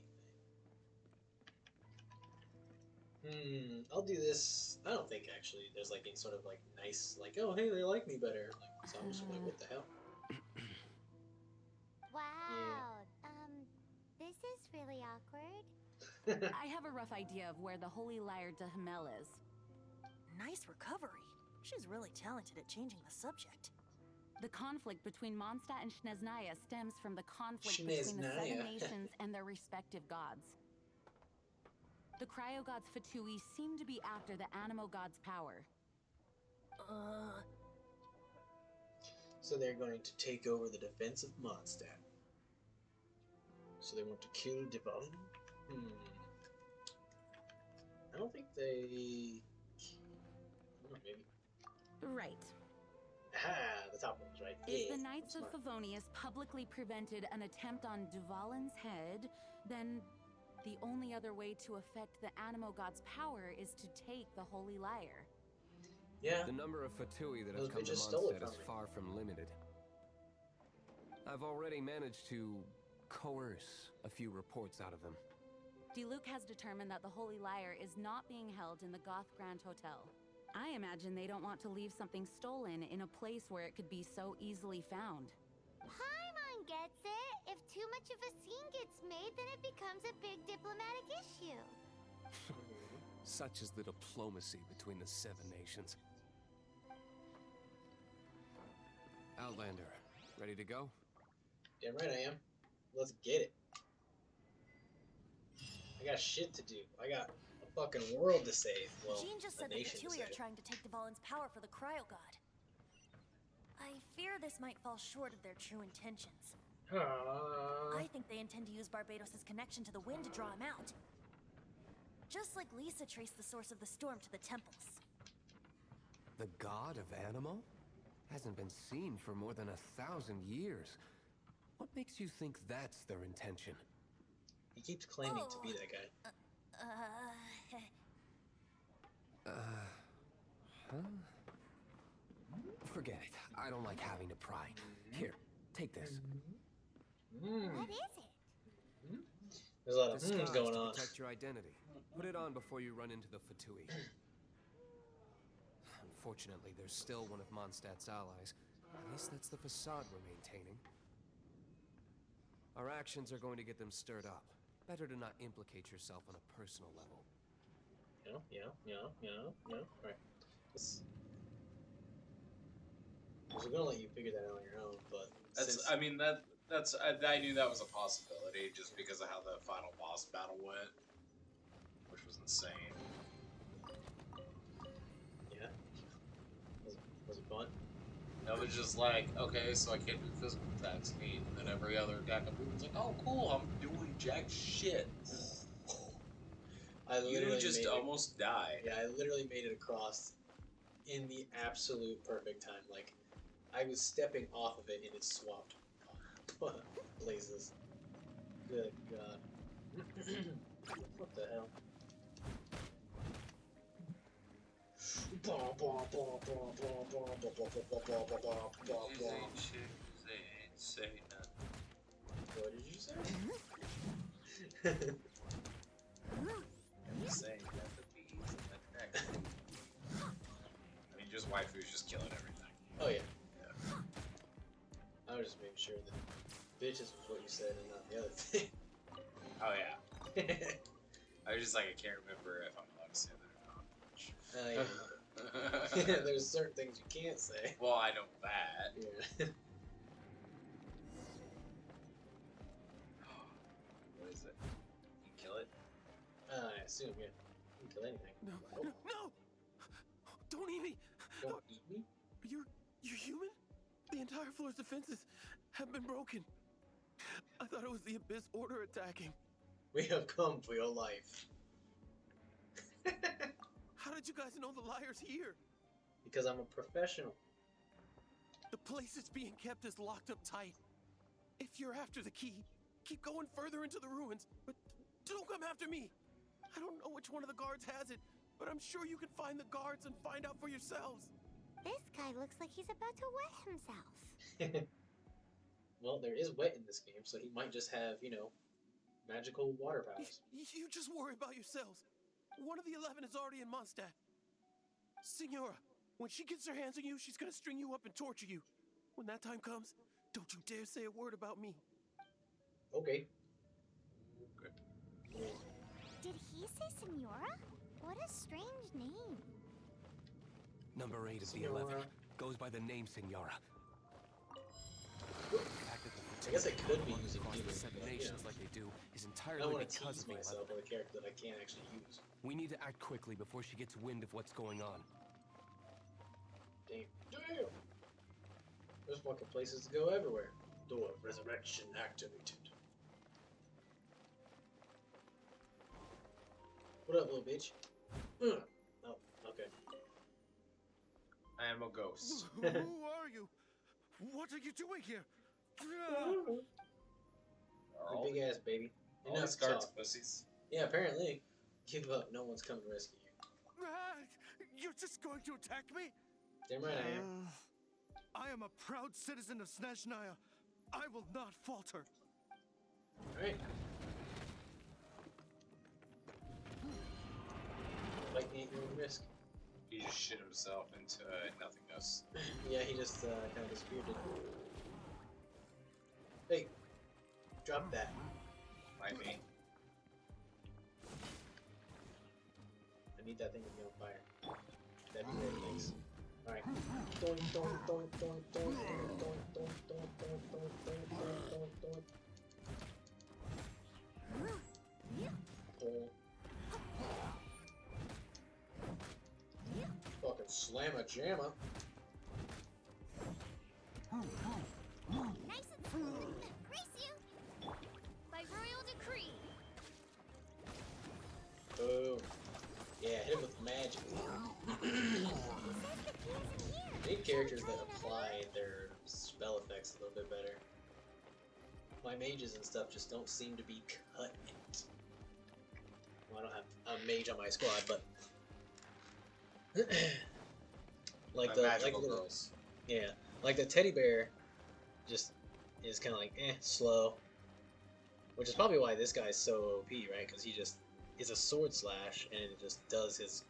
Speaker 1: I'll do this. I don't think actually there's like any sort of like nice, like, oh hey, they like me better. Like, so I'm just like, what the hell?
Speaker 4: Wow. This is really awkward.
Speaker 2: I have a rough idea of where the Holy Lyre de Hamel is.
Speaker 5: Nice recovery. She's really talented at changing the subject.
Speaker 2: The conflict between Mondstadt and Snezhnaya stems from the conflict between the Seven Nations and their respective gods. The Cryo Gods Fatui seem to be after the Animo Gods' power.
Speaker 1: So they're going to take over the defense of Mondstadt. So they want to kill Dvalin? I don't think they... I don't know, maybe.
Speaker 2: Right.
Speaker 1: Ah, the top one's right.
Speaker 2: If the Knights of Favonius publicly prevented an attempt on Dvalin's head, then the only other way to affect the Animo God's power is to take the Holy Lyre.
Speaker 1: Yeah.
Speaker 9: The number of Fatui that
Speaker 1: Those
Speaker 9: have come to
Speaker 1: bitches stole it
Speaker 9: Mondstadt
Speaker 1: from
Speaker 9: is
Speaker 1: me.
Speaker 9: far from limited. I've already managed to coerce a few reports out of them.
Speaker 2: Diluc has determined that the Holy Lyre is not being held in the Goth Grand Hotel. I imagine they don't want to leave something stolen in a place where it could be so easily found.
Speaker 4: Paimon gets it. If too much of a scene gets made, then it becomes a big diplomatic issue.
Speaker 9: Such is the diplomacy between the Seven Nations. Outlander, ready to go?
Speaker 1: Damn right I am. Let's get it. I got shit to do. I got a fucking world to save. Well,
Speaker 5: Jean just
Speaker 1: a
Speaker 5: said the
Speaker 1: nation to
Speaker 5: Fatui are
Speaker 1: save.
Speaker 5: trying to take Dvalin's power for the Cryo God. I fear this might fall short of their true intentions. I think they intend to use Barbados' connection to the wind to draw him out. Just like Lisa traced the source of the storm to the temples.
Speaker 9: The god of Animo? Hasn't been seen for more than 1,000 years. What makes you think that's their intention?
Speaker 1: He keeps claiming to be that guy.
Speaker 9: Huh? Forget it. I don't like having to pry. Here, take this.
Speaker 4: What is it?
Speaker 1: There's a lot of
Speaker 9: Disguise
Speaker 1: going
Speaker 9: to
Speaker 1: on.
Speaker 9: protect your identity. Put it on before you run into the Fatui. Unfortunately, there's still one of Mondstadt's allies. At least that's the facade we're maintaining. Our actions are going to get them stirred up. Better to not implicate yourself on a personal level.
Speaker 1: Yeah. Alright. I was gonna let you figure that out on your own, but
Speaker 6: I knew that was a possibility just because of how the final boss battle went, which was insane.
Speaker 1: Yeah. Was it fun?
Speaker 6: It was just like, okay, so I can't do physical attacks, and then every other attack I do, it's like, oh cool, I'm doing jack shit.
Speaker 1: I literally
Speaker 6: You just almost died.
Speaker 1: Yeah, I literally made it across in the absolute perfect time. Like, I was stepping off of it and it swapped places. Good God. What the hell? What did you say?
Speaker 6: I'm just saying that the bees and the neck. I mean, just waifus just killing everything.
Speaker 1: Oh yeah. I was just making sure that bitches was what you said and not the other thing.
Speaker 6: Oh yeah. I was just like, I can't remember if I'm allowed to say that or not.
Speaker 1: Yeah. There's certain things you can't say.
Speaker 6: Well, I know that.
Speaker 1: Yeah.
Speaker 6: What is it? You kill it?
Speaker 1: I assume, yeah. You can kill anything.
Speaker 8: No,
Speaker 1: Oh,
Speaker 8: no, no! Don't eat me!
Speaker 1: don't eat me?
Speaker 8: You're human? The entire floor's defenses have been broken. I thought it was the Abyss Order attacking.
Speaker 1: We have come for your life.
Speaker 8: How did you guys know the liar's here?
Speaker 1: Because I'm a professional.
Speaker 8: The place it's being kept is locked up tight. If you're after the key, keep going further into the ruins, but don't come after me. I don't know which one of the guards has it, but I'm sure you can find the guards and find out for yourselves.
Speaker 4: This guy looks like he's about to wet himself.
Speaker 1: Well, there is wet in this game, so he might just have, you know, magical water powers.
Speaker 8: You just worry about yourselves. One of the 11 is already in Mondstadt. Signora, when she gets her hands on you, she's gonna string you up and torture you. When that time comes, don't you dare say a word about me.
Speaker 1: Okay.
Speaker 6: Good.
Speaker 4: Did he say Senora? What a strange name.
Speaker 9: Number 8 of the
Speaker 1: Signora.
Speaker 9: 11 goes by the name Signora.
Speaker 1: I guess I could be using
Speaker 9: across
Speaker 1: Peter,
Speaker 9: the 7
Speaker 1: but, you
Speaker 9: nations
Speaker 1: know,
Speaker 9: like they do is
Speaker 1: I don't
Speaker 9: entirely
Speaker 1: want to
Speaker 9: because
Speaker 1: tease
Speaker 9: of the 11.
Speaker 1: myself with a character that I can't actually use.
Speaker 9: We need to act quickly before she gets wind of what's going on.
Speaker 1: Damn. There's fucking places to go everywhere. Door of resurrection activated. What up, little bitch? Oh, okay.
Speaker 6: I am a ghost.
Speaker 8: Who are you? What are you doing here?
Speaker 1: You big ass baby. You're
Speaker 6: All
Speaker 1: not
Speaker 6: these guards
Speaker 1: soft.
Speaker 6: pussies.
Speaker 1: Yeah, apparently. Give up. No one's coming to rescue you.
Speaker 8: You're just going to attack me?
Speaker 1: Damn right I am.
Speaker 8: I am a proud citizen of Snezhnaya. I will not falter.
Speaker 1: Alright. Fight me at your own risk.
Speaker 6: He just shit himself into nothingness.
Speaker 1: Yeah, he just kind of disappeared. Hey, drop that.
Speaker 6: Might be.
Speaker 1: I need that thing to be on fire. That'd be great, thanks. Alright. Doink, doink, doink, doink, doink, doink, doink, doink, doink, doink, doink, doink, doink, doink. Pull. Fucking slamma jamma.
Speaker 4: Nice and smooth. Grace you. By royal decree.
Speaker 1: Boom. Yeah, hit him with magic. I need characters that apply their spell effects a little bit better. My mages and stuff just don't seem to be cutting it. Well, I don't have a mage on my squad, but like the
Speaker 6: magical
Speaker 1: like the,
Speaker 6: girls.
Speaker 1: yeah, like the teddy bear just is kind of like slow, which is probably why this guy's so OP, right? Because he just is a sword slash and it just does his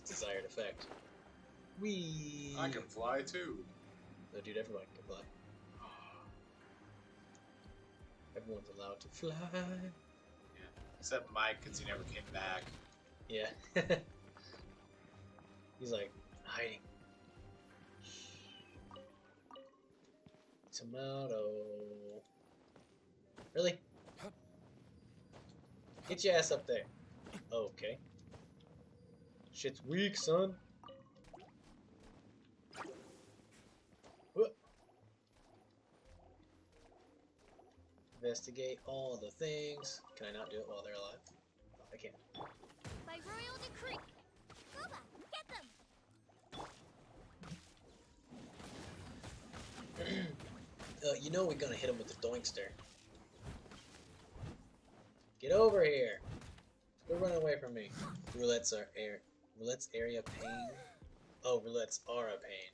Speaker 1: desired effect. Whee!
Speaker 6: I can fly too.
Speaker 1: Oh, dude, everyone can fly. Everyone's allowed to fly.
Speaker 6: Yeah. Except Mike, because he never came back.
Speaker 1: Yeah. He's like hiding. Tomato. Really? Get your ass up there. Okay. Shit's weak, son. Whoop. Investigate all the things. Can I not do it while they're alive? I can't.
Speaker 4: By royal decree. Boba, get them.
Speaker 1: You know we're gonna hit him with the doinkster. Get over here! Quit running away from me. Roulette's area pain. Oh, roulettes are a pain.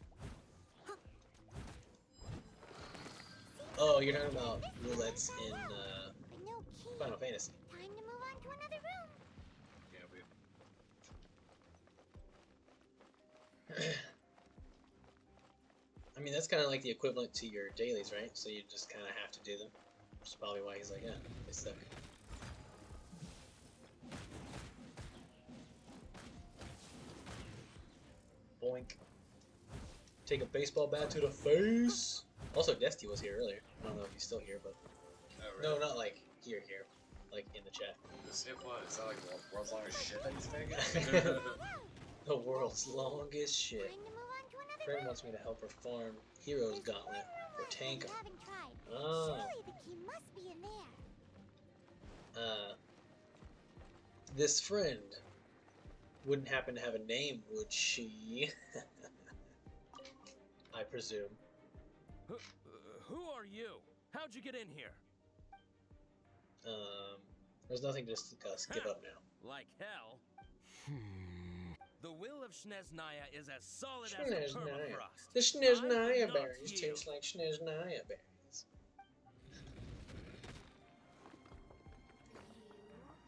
Speaker 1: Oh, you're talking about roulettes in
Speaker 4: No key.
Speaker 1: Final Fantasy.
Speaker 4: Time to move on to another room.
Speaker 6: Yeah, we.
Speaker 1: I mean, that's kind of like the equivalent to your dailies, right? So you just kind of have to do them. Which is probably why he's like, yeah, they suck. Boink. Take a baseball bat to the face. Also, Desty was here earlier. I don't know if he's still here, but
Speaker 6: Oh, really?
Speaker 1: no, not like here, like in the chat.
Speaker 6: Is that like the world's longest shit that he's making?
Speaker 1: The world's longest shit.
Speaker 4: Time to move on to another
Speaker 1: Friend
Speaker 4: room.
Speaker 1: wants me to help her farm Heroes
Speaker 4: There's
Speaker 1: Gauntlet
Speaker 4: one room
Speaker 1: for
Speaker 4: left that
Speaker 1: Tank.
Speaker 4: you haven't tried.
Speaker 1: Oh.
Speaker 4: Surely the key must be in there.
Speaker 1: This friend wouldn't happen to have a name, would she? I presume.
Speaker 10: Who are you? How'd you get in here?
Speaker 1: There's nothing to discuss. Give up now.
Speaker 10: Like hell. The will of Shneznaya is as solid as the
Speaker 1: Shneznaya.
Speaker 10: permafrost.
Speaker 1: The
Speaker 10: I will
Speaker 1: Shneznaya
Speaker 10: not
Speaker 1: berries
Speaker 10: yield.
Speaker 1: taste like Shneznaya berries.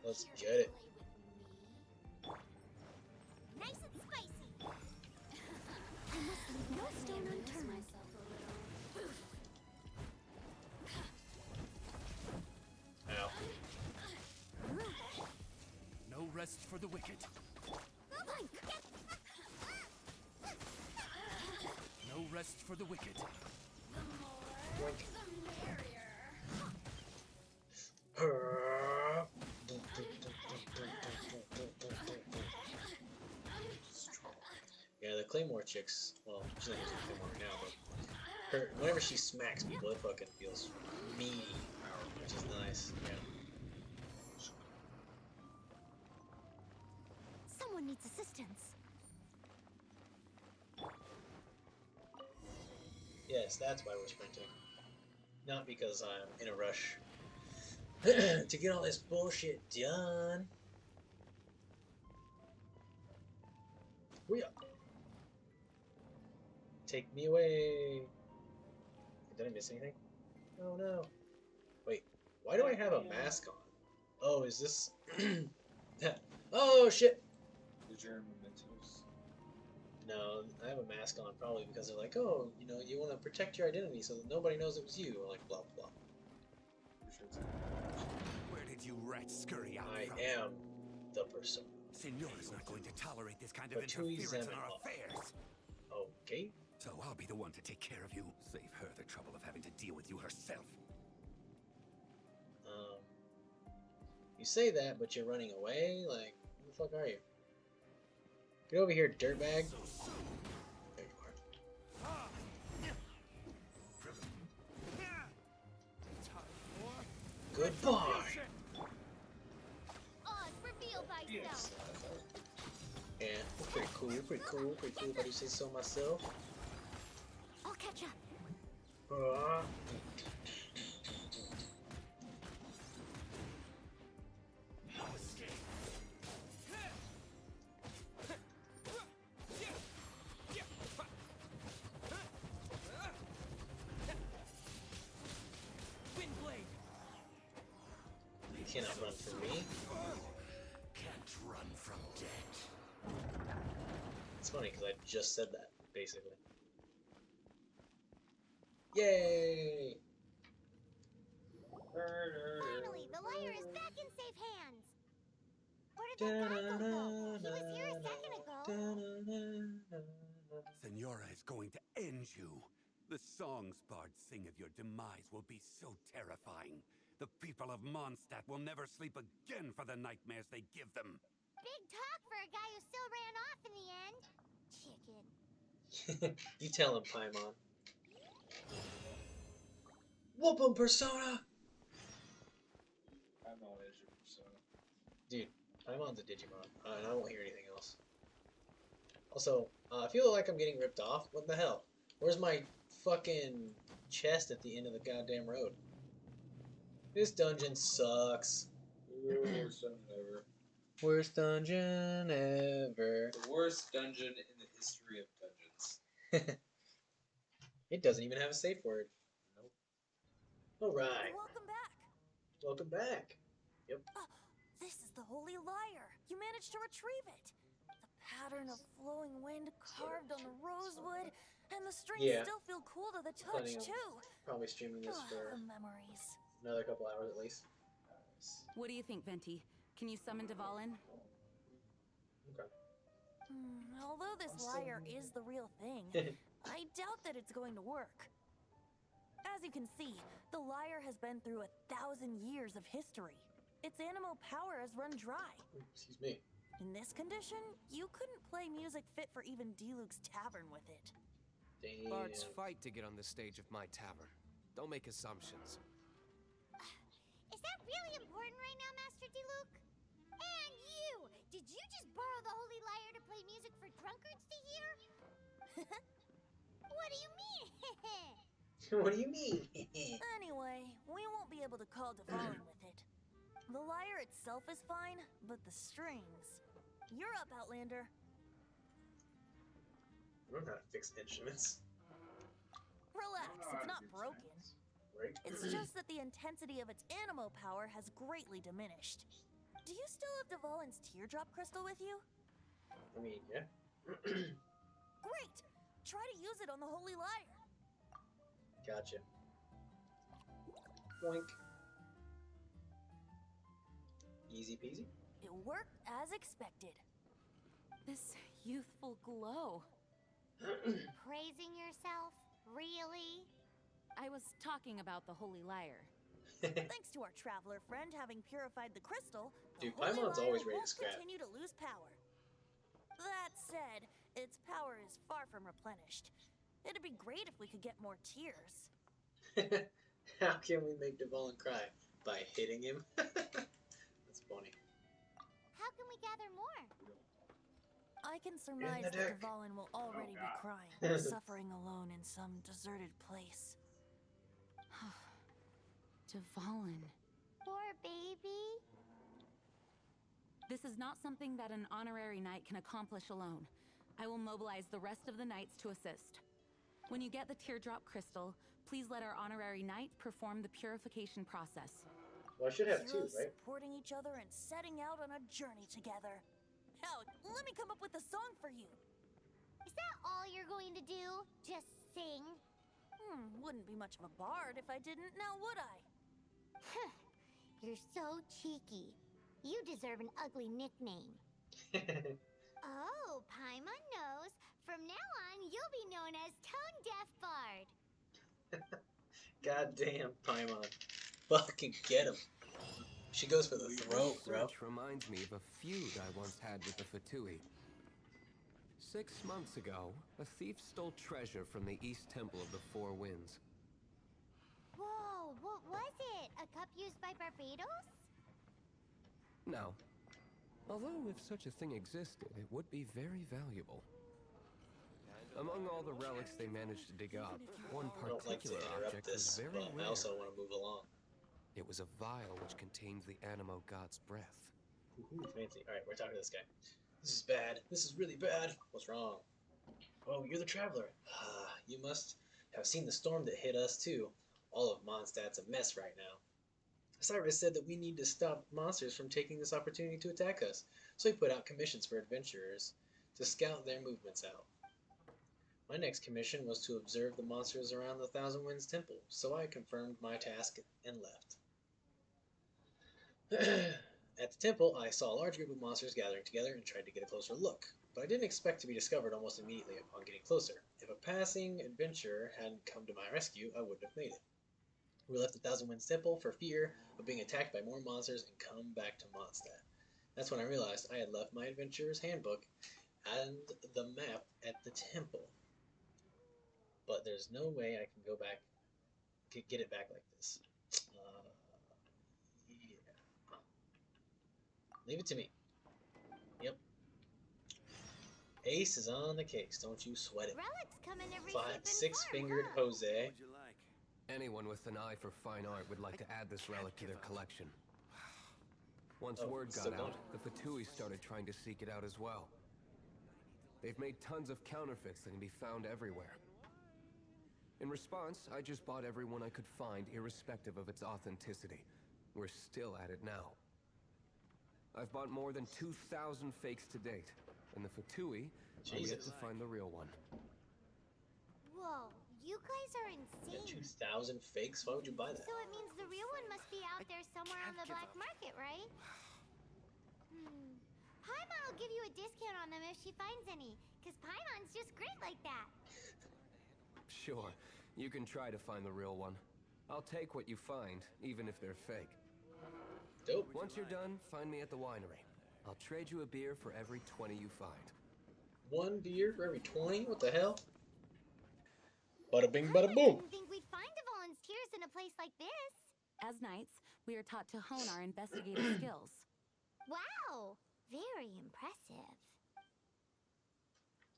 Speaker 1: Let's get it.
Speaker 4: Nice and spicy.
Speaker 3: I must leave no stone unturned.
Speaker 1: Ow.
Speaker 8: No rest for the wicked. No rest for the wicked.
Speaker 1: Boink. Yeah, the Claymore chicks, well, she's not using Claymore right now, but whenever she smacks people, it fucking feels meaty, which is nice, yeah.
Speaker 4: Someone needs assistance.
Speaker 1: Yes, that's why we're sprinting. Not because I'm in a rush to get all this bullshit done. Take me away. Did I miss anything? Oh no. Wait, why do I have a mask on? Oh, is this... Oh shit!
Speaker 6: Did your mementos?
Speaker 1: No, I have a mask on probably because they're like, oh, you know, you want to protect your identity so that nobody knows it was you, or like blah blah.
Speaker 8: Where did you rats scurry out
Speaker 1: I
Speaker 8: from?
Speaker 1: am the persona.
Speaker 8: Signora's not going to tolerate this kind of
Speaker 1: But to
Speaker 8: interference in
Speaker 1: examine
Speaker 8: our
Speaker 1: all.
Speaker 8: affairs.
Speaker 1: Okay.
Speaker 8: So I'll be the one to take care of you. Save her the trouble of having to deal with you herself.
Speaker 1: You say that, but you're running away? Like, who the fuck are you? Get over here, dirtbag. There you are. Goodbye!
Speaker 4: Oz, reveal thyself.
Speaker 1: Yeah, pretty cool, pretty cool, pretty cool, if I do say so myself.
Speaker 4: I'll catch up.
Speaker 1: You cannot run from me.
Speaker 8: Can't run from death.
Speaker 1: It's funny because I just said that, basically. Yay!
Speaker 4: Finally, the liar is back in safe hands. Where did that guy go? He was here a second ago.
Speaker 8: Senora is going to end you. The songs bards sing of your demise will be so terrifying. The people of Mondstadt will never sleep again for the nightmares they give them.
Speaker 4: Big talk for a guy who still ran off in the end. Chicken.
Speaker 1: You tell him, Paimon. Whoop him, Persona!
Speaker 6: Paimon is your persona.
Speaker 1: Dude, Paimon's a Digimon, and I won't hear anything else. Also, I feel like I'm getting ripped off. What the hell? Where's my fucking chest at the end of the goddamn road. This dungeon sucks.
Speaker 6: Worst dungeon ever.
Speaker 1: Worst dungeon ever.
Speaker 6: The worst dungeon in the history of dungeons.
Speaker 1: It doesn't even have a safe word.
Speaker 6: Nope.
Speaker 1: Alright.
Speaker 5: Welcome back.
Speaker 1: Welcome back. Yep.
Speaker 5: This is the Holy Lyre. You managed to retrieve it. The pattern of flowing wind carved on the rosewood, and the strings still feel cool to the touch, too.
Speaker 1: Probably streaming this for
Speaker 5: The memories.
Speaker 1: another couple hours at least.
Speaker 2: What do you think, Venti? Can you summon Dvalin?
Speaker 1: Okay.
Speaker 5: Although this lyre is the real thing, I doubt that it's going to work. As you can see, the lyre has been through 1,000 years of history. Its animal power has run dry.
Speaker 1: Excuse me.
Speaker 5: In this condition, you couldn't play music fit for even Diluc's tavern with it.
Speaker 1: Damn.
Speaker 9: Bards fight to get on the stage of my tavern. Don't make assumptions.
Speaker 4: Is that really important right now, Master Diluc? And you! Did you just borrow the Holy Lyre to play music for drunkards to hear? What do you mean?
Speaker 1: What do you mean?
Speaker 5: Anyway, we won't be able to call Dvalin with it. The lyre itself is fine, but the strings. You're up, Outlander.
Speaker 1: I don't know how to fix instruments.
Speaker 5: Relax, it's not broken.
Speaker 1: Right?
Speaker 5: It's just that the intensity of its animal power has greatly diminished. Do you still have Dvalin's teardrop crystal with you?
Speaker 1: I mean, yeah.
Speaker 5: Great! Try to use it on the Holy Lyre.
Speaker 1: Gotcha. Boink. Easy peasy.
Speaker 5: It worked as expected.
Speaker 2: This youthful glow.
Speaker 4: Praising yourself? Really?
Speaker 2: I was talking about the Holy Lyre.
Speaker 5: Thanks to our traveler friend having purified the crystal, the
Speaker 1: Dude,
Speaker 5: Holy
Speaker 1: Paimon's
Speaker 5: Lyre
Speaker 1: always ready to
Speaker 5: won't
Speaker 1: scrap.
Speaker 5: continue to lose power. That said, its power is far from replenished. It'd be great if we could get more tears.
Speaker 1: How can we make Dvalin cry? By hitting him? That's funny.
Speaker 4: How can we gather more?
Speaker 5: I can surmise that
Speaker 1: deck.
Speaker 5: Dvalin will already be crying, suffering alone in some deserted place.
Speaker 2: Dvalin.
Speaker 4: Poor baby.
Speaker 2: This is not something that an honorary knight can accomplish alone. I will mobilize the rest of the knights to assist. When you get the teardrop crystal, please let our honorary knight perform the purification process.
Speaker 1: Well, I should have two,
Speaker 5: Heroes
Speaker 1: right?
Speaker 5: supporting each other and setting out on a journey together. Hell, let me come up with a song for you.
Speaker 4: Is that all you're going to do? Just sing?
Speaker 5: Wouldn't be much of a bard if I didn't, now would I?
Speaker 4: You're so cheeky. You deserve an ugly nickname. Oh, Paimon knows. From now on, you'll be known as Tone Deaf Bard.
Speaker 1: Goddamn, Paimon. Fucking get him. She goes for the throat, bro.
Speaker 9: Search reminds me of a feud I once had with the Fatui. 6 months ago, a thief stole treasure from the East Temple of the Four Winds.
Speaker 4: Whoa, what was it? A cup used by Barbados?
Speaker 9: No. Although if such a thing existed, it would be very valuable. Among all the relics they managed to dig up, one
Speaker 1: I don't like to
Speaker 9: particular
Speaker 1: interrupt
Speaker 9: object was
Speaker 1: this,
Speaker 9: very
Speaker 1: but
Speaker 9: rare.
Speaker 1: I also want to move along.
Speaker 9: It was a vial which contained the Animo god's breath.
Speaker 1: Ooh, fancy. Alright, we're talking to this guy. This is bad. This is really bad. What's wrong? Oh, you're the traveler. You must have seen the storm that hit us, too. All of Mondstadt's a mess right now. Cyrus said that we need to stop monsters from taking this opportunity to attack us, so he put out commissions for adventurers to scout their movements out. My next commission was to observe the monsters around the Thousand Winds Temple, so I confirmed my task and left. At the temple, I saw a large group of monsters gathering together and tried to get a closer look, but I didn't expect to be discovered almost immediately upon getting closer. If a passing adventurer hadn't come to my rescue, I wouldn't have made it. We left the Thousand Winds Temple for fear of being attacked by more monsters and come back to Mondstadt. That's when I realized I had left my adventurer's handbook and the map at the temple. But there's no way I can go back, get it back like this. Yeah. Leave it to me. Yep. Ace is on the case. Don't you sweat it.
Speaker 4: Relics come in every
Speaker 1: Five,
Speaker 4: shape and
Speaker 1: six-fingered
Speaker 4: form, huh?
Speaker 1: Jose.
Speaker 8: What'd you like?
Speaker 9: Anyone with an eye for fine art would like to add this relic to their collection. Once word got out, the Fatui started trying to seek it out as well. They've made tons of counterfeits that can be found everywhere. In response, I just bought everyone I could find, irrespective of its authenticity. We're still at it now. I've bought more than 2,000 fakes to date, and the Fatui are yet to find the real one.
Speaker 4: Whoa, you guys are
Speaker 1: Yeah,
Speaker 4: insane.
Speaker 1: 2,000 fakes? Why would you buy that?
Speaker 4: So it means the real one must be out there somewhere on the black market, right? Paimon will give you a discount on them if she finds any, because Paimon's just great like that.
Speaker 9: Sure, you can try to find the real one. I'll take what you find, even if they're fake.
Speaker 1: Dope.
Speaker 9: Once you're done, find me at the winery. I'll trade you a beer for every 20 you find.
Speaker 1: 1 beer for every 20? What the hell? Bada bing, bada
Speaker 4: I
Speaker 1: boom.
Speaker 4: didn't think we'd find the volunteers in a place like this.
Speaker 2: As knights, we are taught to hone our investigative skills.
Speaker 4: Wow, very impressive.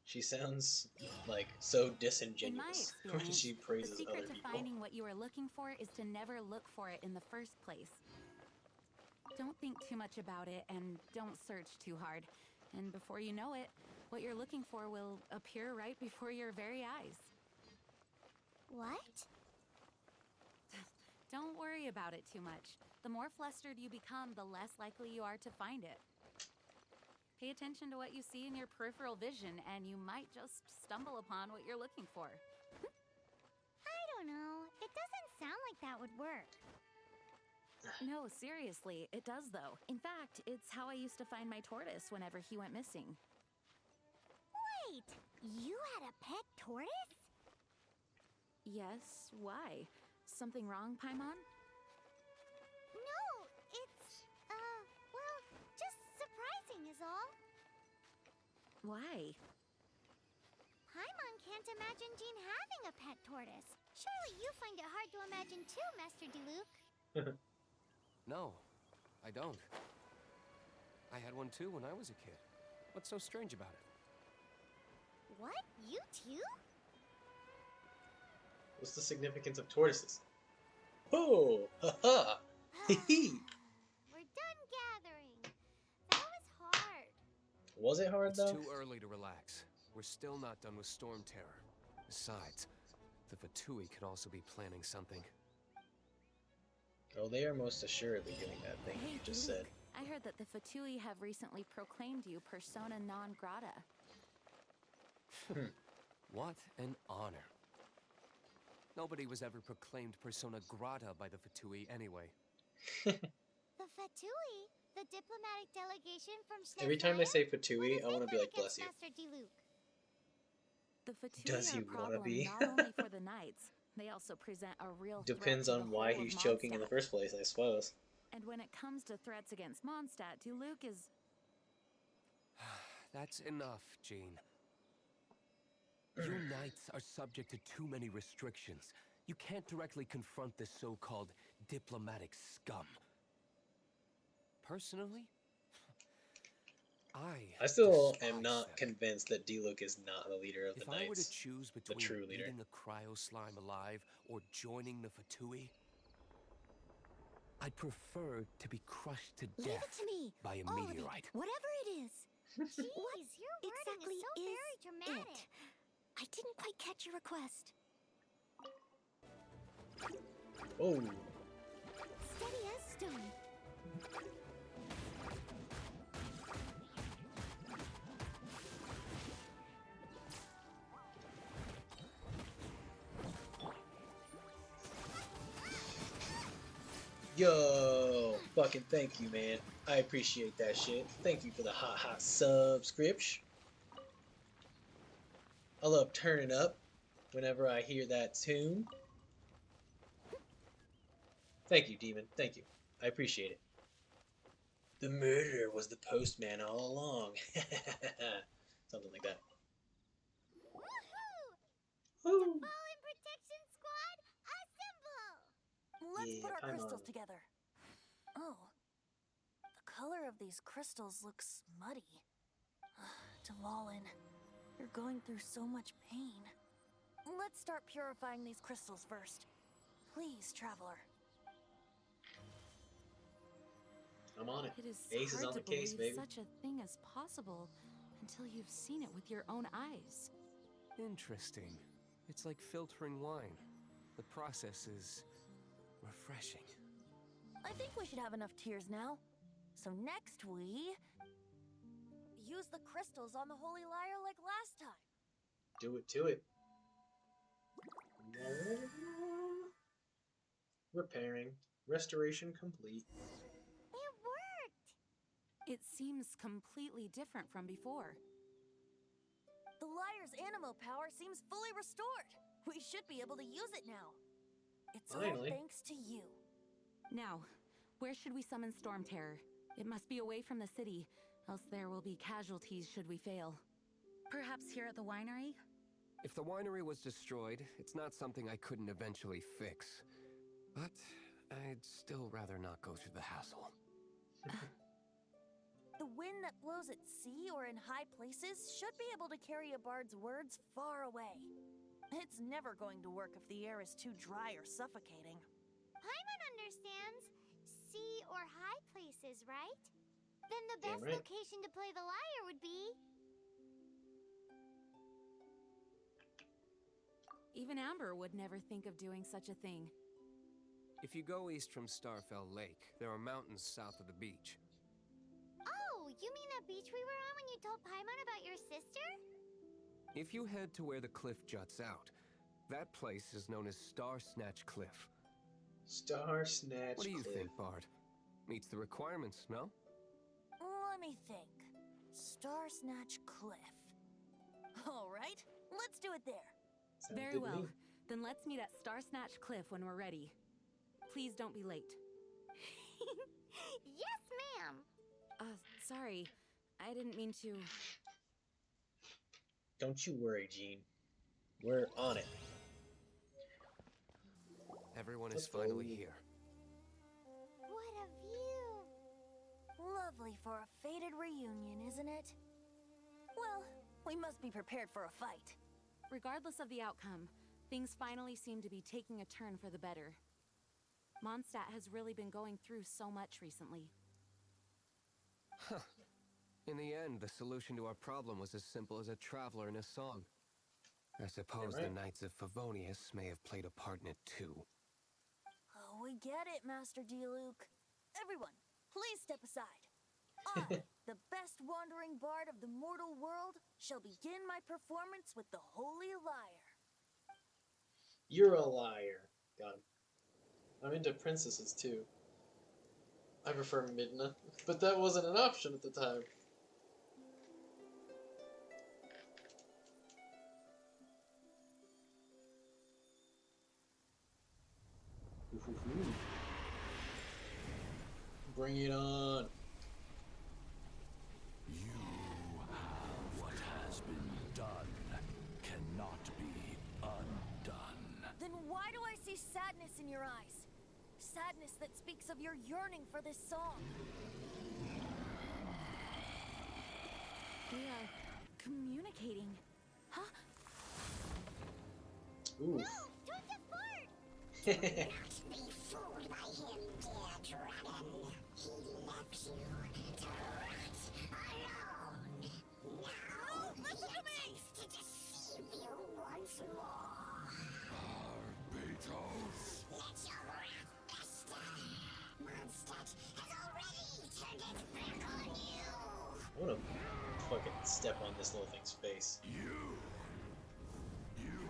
Speaker 1: She sounds like so
Speaker 2: In my
Speaker 1: disingenuous when
Speaker 2: experience,
Speaker 1: she
Speaker 2: the
Speaker 1: praises
Speaker 2: secret
Speaker 1: other
Speaker 2: to
Speaker 1: people.
Speaker 2: finding what you are looking for is to never look for it in the first place. Don't think too much about it and don't search too hard. And before you know it, what you're looking for will appear right before your very eyes.
Speaker 4: What?
Speaker 2: Don't worry about it too much. The more flustered you become, the less likely you are to find it. Pay attention to what you see in your peripheral vision, and you might just stumble upon what you're looking for.
Speaker 4: I don't know. It doesn't sound like that would work.
Speaker 2: No, seriously, it does though. In fact, it's how I used to find my tortoise whenever he went missing.
Speaker 4: Wait, you had a pet tortoise?
Speaker 2: Yes, why? Something wrong, Paimon?
Speaker 4: No, it's, well, just surprising is all.
Speaker 2: Why?
Speaker 4: Paimon can't imagine Jean having a pet tortoise. Surely you find it hard to imagine too, Master Diluc.
Speaker 9: No, I don't. I had one too when I was a kid. What's so strange about it?
Speaker 4: What? You too?
Speaker 1: What's the significance of tortoises? Oh, haha, hee hee.
Speaker 4: We're done gathering. That was hard.
Speaker 1: Was it hard
Speaker 9: It's
Speaker 1: though?
Speaker 9: too early to relax. We're still not done with Storm Terror. Besides, the Fatui could also be planning something.
Speaker 1: Oh, they are most assuredly doing that thing you just said.
Speaker 2: I heard that the Fatui have recently proclaimed you persona non grata.
Speaker 9: What an honor. Nobody was ever proclaimed persona grata by the Fatui anyway.
Speaker 4: The Fatui, the diplomatic delegation from
Speaker 1: Every time they
Speaker 4: Snezhnaya?
Speaker 1: say
Speaker 4: What
Speaker 1: Fatui,
Speaker 4: does
Speaker 1: I
Speaker 4: that
Speaker 1: want to be
Speaker 4: got
Speaker 1: like, bless
Speaker 4: against
Speaker 1: you.
Speaker 4: Master Diluc?
Speaker 2: The Fatui
Speaker 1: Does he
Speaker 2: are a
Speaker 1: wanna
Speaker 2: problem
Speaker 1: be?
Speaker 2: not only for the knights, they also present a real
Speaker 1: Depends
Speaker 2: threat to
Speaker 1: on
Speaker 2: the
Speaker 1: why
Speaker 2: whole
Speaker 1: he's
Speaker 2: of
Speaker 1: choking in the
Speaker 2: Mondstadt.
Speaker 1: first place, I suppose.
Speaker 2: And when it comes to threats against Mondstadt, Diluc is...
Speaker 9: That's enough, Jean. You knights are subject to too many restrictions. You can't directly confront this so-called diplomatic scum. Personally,
Speaker 1: I still
Speaker 9: despise
Speaker 1: am not
Speaker 9: them.
Speaker 1: convinced that Diluc is not the leader of
Speaker 9: If
Speaker 1: the
Speaker 9: I were to
Speaker 1: Knights.
Speaker 9: choose
Speaker 1: The
Speaker 9: between
Speaker 1: true leader.
Speaker 9: eating a cryo slime alive or joining the Fatui, I'd prefer to be crushed to
Speaker 3: Leave
Speaker 9: death
Speaker 3: it to me.
Speaker 9: by a
Speaker 3: All of it.
Speaker 9: meteorite.
Speaker 3: Whatever it is.
Speaker 4: Jeez, your wording
Speaker 3: Exactly
Speaker 4: is so
Speaker 3: is
Speaker 4: very dramatic.
Speaker 3: it. I didn't quite catch your request.
Speaker 1: Oh,
Speaker 3: Steady as stone.
Speaker 1: yo, fucking thank you, man. I appreciate that shit. Thank you for the hot subscription. I love turning up whenever I hear that tune. Thank you, Demon. Thank you. I appreciate it. The murderer was the postman all along. Something like that.
Speaker 4: Woohoo!
Speaker 1: Woo!
Speaker 4: Fallen Protection Squad, assemble!
Speaker 5: Let's
Speaker 1: Yeah,
Speaker 5: put our
Speaker 1: I'm
Speaker 5: crystals
Speaker 1: on.
Speaker 5: together. Oh. The color of these crystals looks muddy. Dvalin, you're going through so much pain. Let's start purifying these crystals first. Please, traveler.
Speaker 1: I'm on it.
Speaker 2: It is
Speaker 1: Ace is
Speaker 2: hard
Speaker 1: on
Speaker 2: to
Speaker 1: the case,
Speaker 2: believe
Speaker 1: baby.
Speaker 2: such a thing is possible until you've seen it with your own eyes.
Speaker 9: Interesting. It's like filtering wine. The process is refreshing.
Speaker 5: I think we should have enough tears now. So next we use the crystals on the Holy Lyre like last time.
Speaker 1: Do it to it. Repairing. Restoration complete.
Speaker 4: It worked!
Speaker 2: It seems completely different from before.
Speaker 5: The lyre's animo power seems fully restored. We should be able to use it now. It's
Speaker 1: Finally.
Speaker 5: all thanks to you.
Speaker 2: Now, where should we summon Storm Terror? It must be away from the city, else there will be casualties should we fail. Perhaps here at the winery?
Speaker 9: If the winery was destroyed, it's not something I couldn't eventually fix. But I'd still rather not go through the hassle.
Speaker 5: The wind that blows at sea or in high places should be able to carry a bard's words far away. It's never going to work if the air is too dry or suffocating.
Speaker 4: Paimon understands sea or high places, right? Then the
Speaker 1: Damn
Speaker 4: best
Speaker 1: right.
Speaker 4: location to play the lyre would be...
Speaker 2: Even Amber would never think of doing such a thing.
Speaker 9: If you go east from Starfell Lake, there are mountains south of the beach.
Speaker 4: Oh, you mean that beach we were on when you told Paimon about your sister?
Speaker 9: If you head to where the cliff juts out, that place is known as Star Snatch Cliff.
Speaker 1: Star Snatch
Speaker 9: What do you
Speaker 1: Cliff.
Speaker 9: think, Bard? Meets the requirements, no?
Speaker 5: Let me think. Star Snatch Cliff. All right, let's do it there.
Speaker 1: Sounds
Speaker 2: Very
Speaker 1: good to
Speaker 2: well.
Speaker 1: me.
Speaker 2: Then let's meet at Star Snatch Cliff when we're ready. Please don't be late.
Speaker 4: Yes, ma'am!
Speaker 2: Sorry. I didn't mean to...
Speaker 1: Don't you worry, Jean. We're on it.
Speaker 9: Everyone is
Speaker 1: Let's go.
Speaker 9: finally here.
Speaker 4: What a view!
Speaker 5: Lovely for a fated reunion, isn't it? Well, we must be prepared for a fight.
Speaker 2: Regardless of the outcome, things finally seem to be taking a turn for the better. Mondstadt has really been going through so much recently.
Speaker 9: Huh. In the end, the solution to our problem was as simple as a traveler in a song. I suppose
Speaker 1: right.
Speaker 9: the Knights of Favonius may have played a part in it too.
Speaker 5: Oh, we get it, Master D-Luke. Everyone, please step aside. I, the best wandering bard of the mortal world, shall begin my performance with the Holy Lyre.
Speaker 1: You're a liar. Got him. I'm into princesses too. I prefer Midna, but that wasn't an option at the time. Ooh. Bring it on.
Speaker 11: What has been done cannot be undone.
Speaker 5: Then why do I see sadness in your eyes? Sadness that speaks of your yearning for this song.
Speaker 2: We are communicating. Huh?
Speaker 1: Ooh.
Speaker 4: No! Don't get bored!
Speaker 12: Not be fooled by him, dear dragon. He left you to rot alone. Now
Speaker 5: Listen to me!
Speaker 12: to deceive you once more.
Speaker 11: Barbatos.
Speaker 12: Let your wrath fester. Mondstadt has already turned its back on you.
Speaker 1: I wanna fucking step on this little thing's face.
Speaker 11: You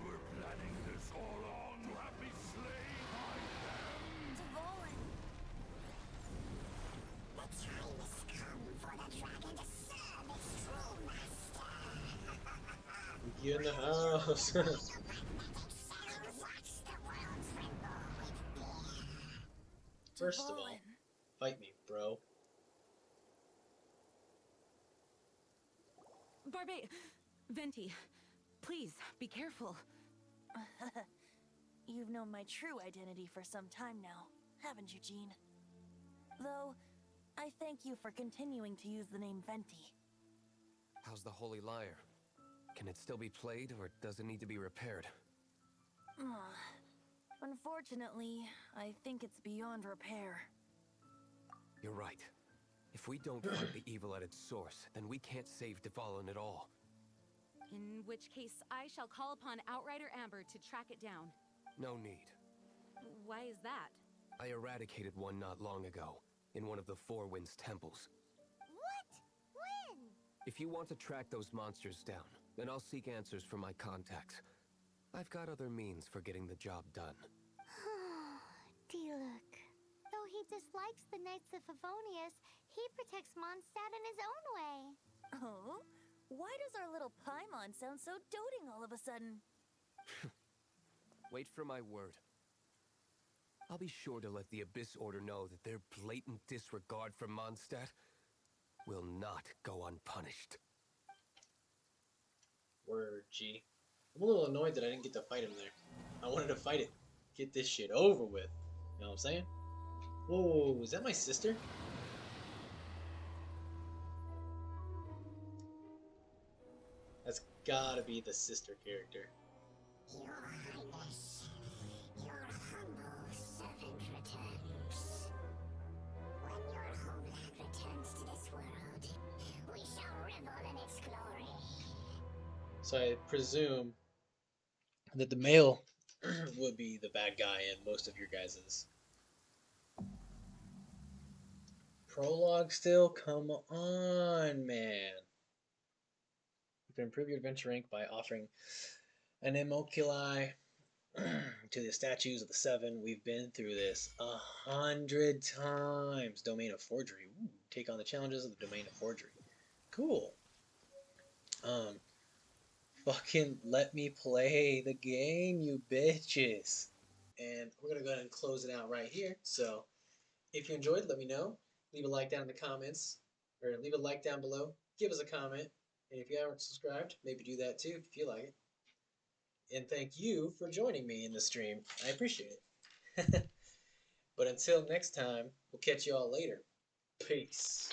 Speaker 11: were planning this all along to have me slain by them.
Speaker 5: Dvalin,
Speaker 12: The time has come for the dragon to serve its true master.
Speaker 1: Get in the house. First of all, fight me, bro.
Speaker 2: Venti, please, be careful.
Speaker 5: You've known my true identity for some time now, haven't you, Jean? Though, I thank you for continuing to use the name Venti.
Speaker 9: How's the Holy Lyre? Can it still be played, or does it need to be repaired?
Speaker 5: Unfortunately, I think it's beyond repair.
Speaker 9: You're right. If we don't fight the evil at its source, then we can't save Dvalin at all.
Speaker 2: In which case, I shall call upon Outrider Amber to track it down.
Speaker 9: No need.
Speaker 2: Why is that?
Speaker 9: I eradicated one not long ago, in one of the Four Winds temples.
Speaker 4: What? When?
Speaker 9: If you want to track those monsters down, then I'll seek answers from my contacts. I've got other means for getting the job done.
Speaker 4: Diluc. Though he dislikes the Knights of Favonius, he protects Mondstadt in his own way.
Speaker 5: Oh? Why does our little Paimon sound so doting all of a sudden?
Speaker 9: Wait for my word. I'll be sure to let the Abyss Order know that their blatant disregard for Mondstadt will not go unpunished.
Speaker 1: Word, G. I'm a little annoyed that I didn't get to fight him there. I wanted to fight it. Get this shit over with. You know what I'm saying? Whoa, is that my sister? That's gotta be the sister character.
Speaker 12: Your Highness, your humble servant returns. When your homeland returns to this world, we shall revel in its glory.
Speaker 1: So I presume that the male would be the bad guy in most of your guys's. Prologue still? Come on, man. You can improve your adventure rank by offering an emoculi to the statues of the seven. We've been through this 100 times. Domain of Forgery. Ooh, take on the challenges of the Domain of Forgery. Cool. Fucking let me play the game, you bitches. And we're gonna go ahead and close it out right here. So if you enjoyed, let me know. Leave a like down in the comments, or leave a like down below. Give us a comment. And if you haven't subscribed, maybe do that too if you feel like it. And thank you for joining me in the stream. I appreciate it. But until next time, we'll catch you all later. Peace.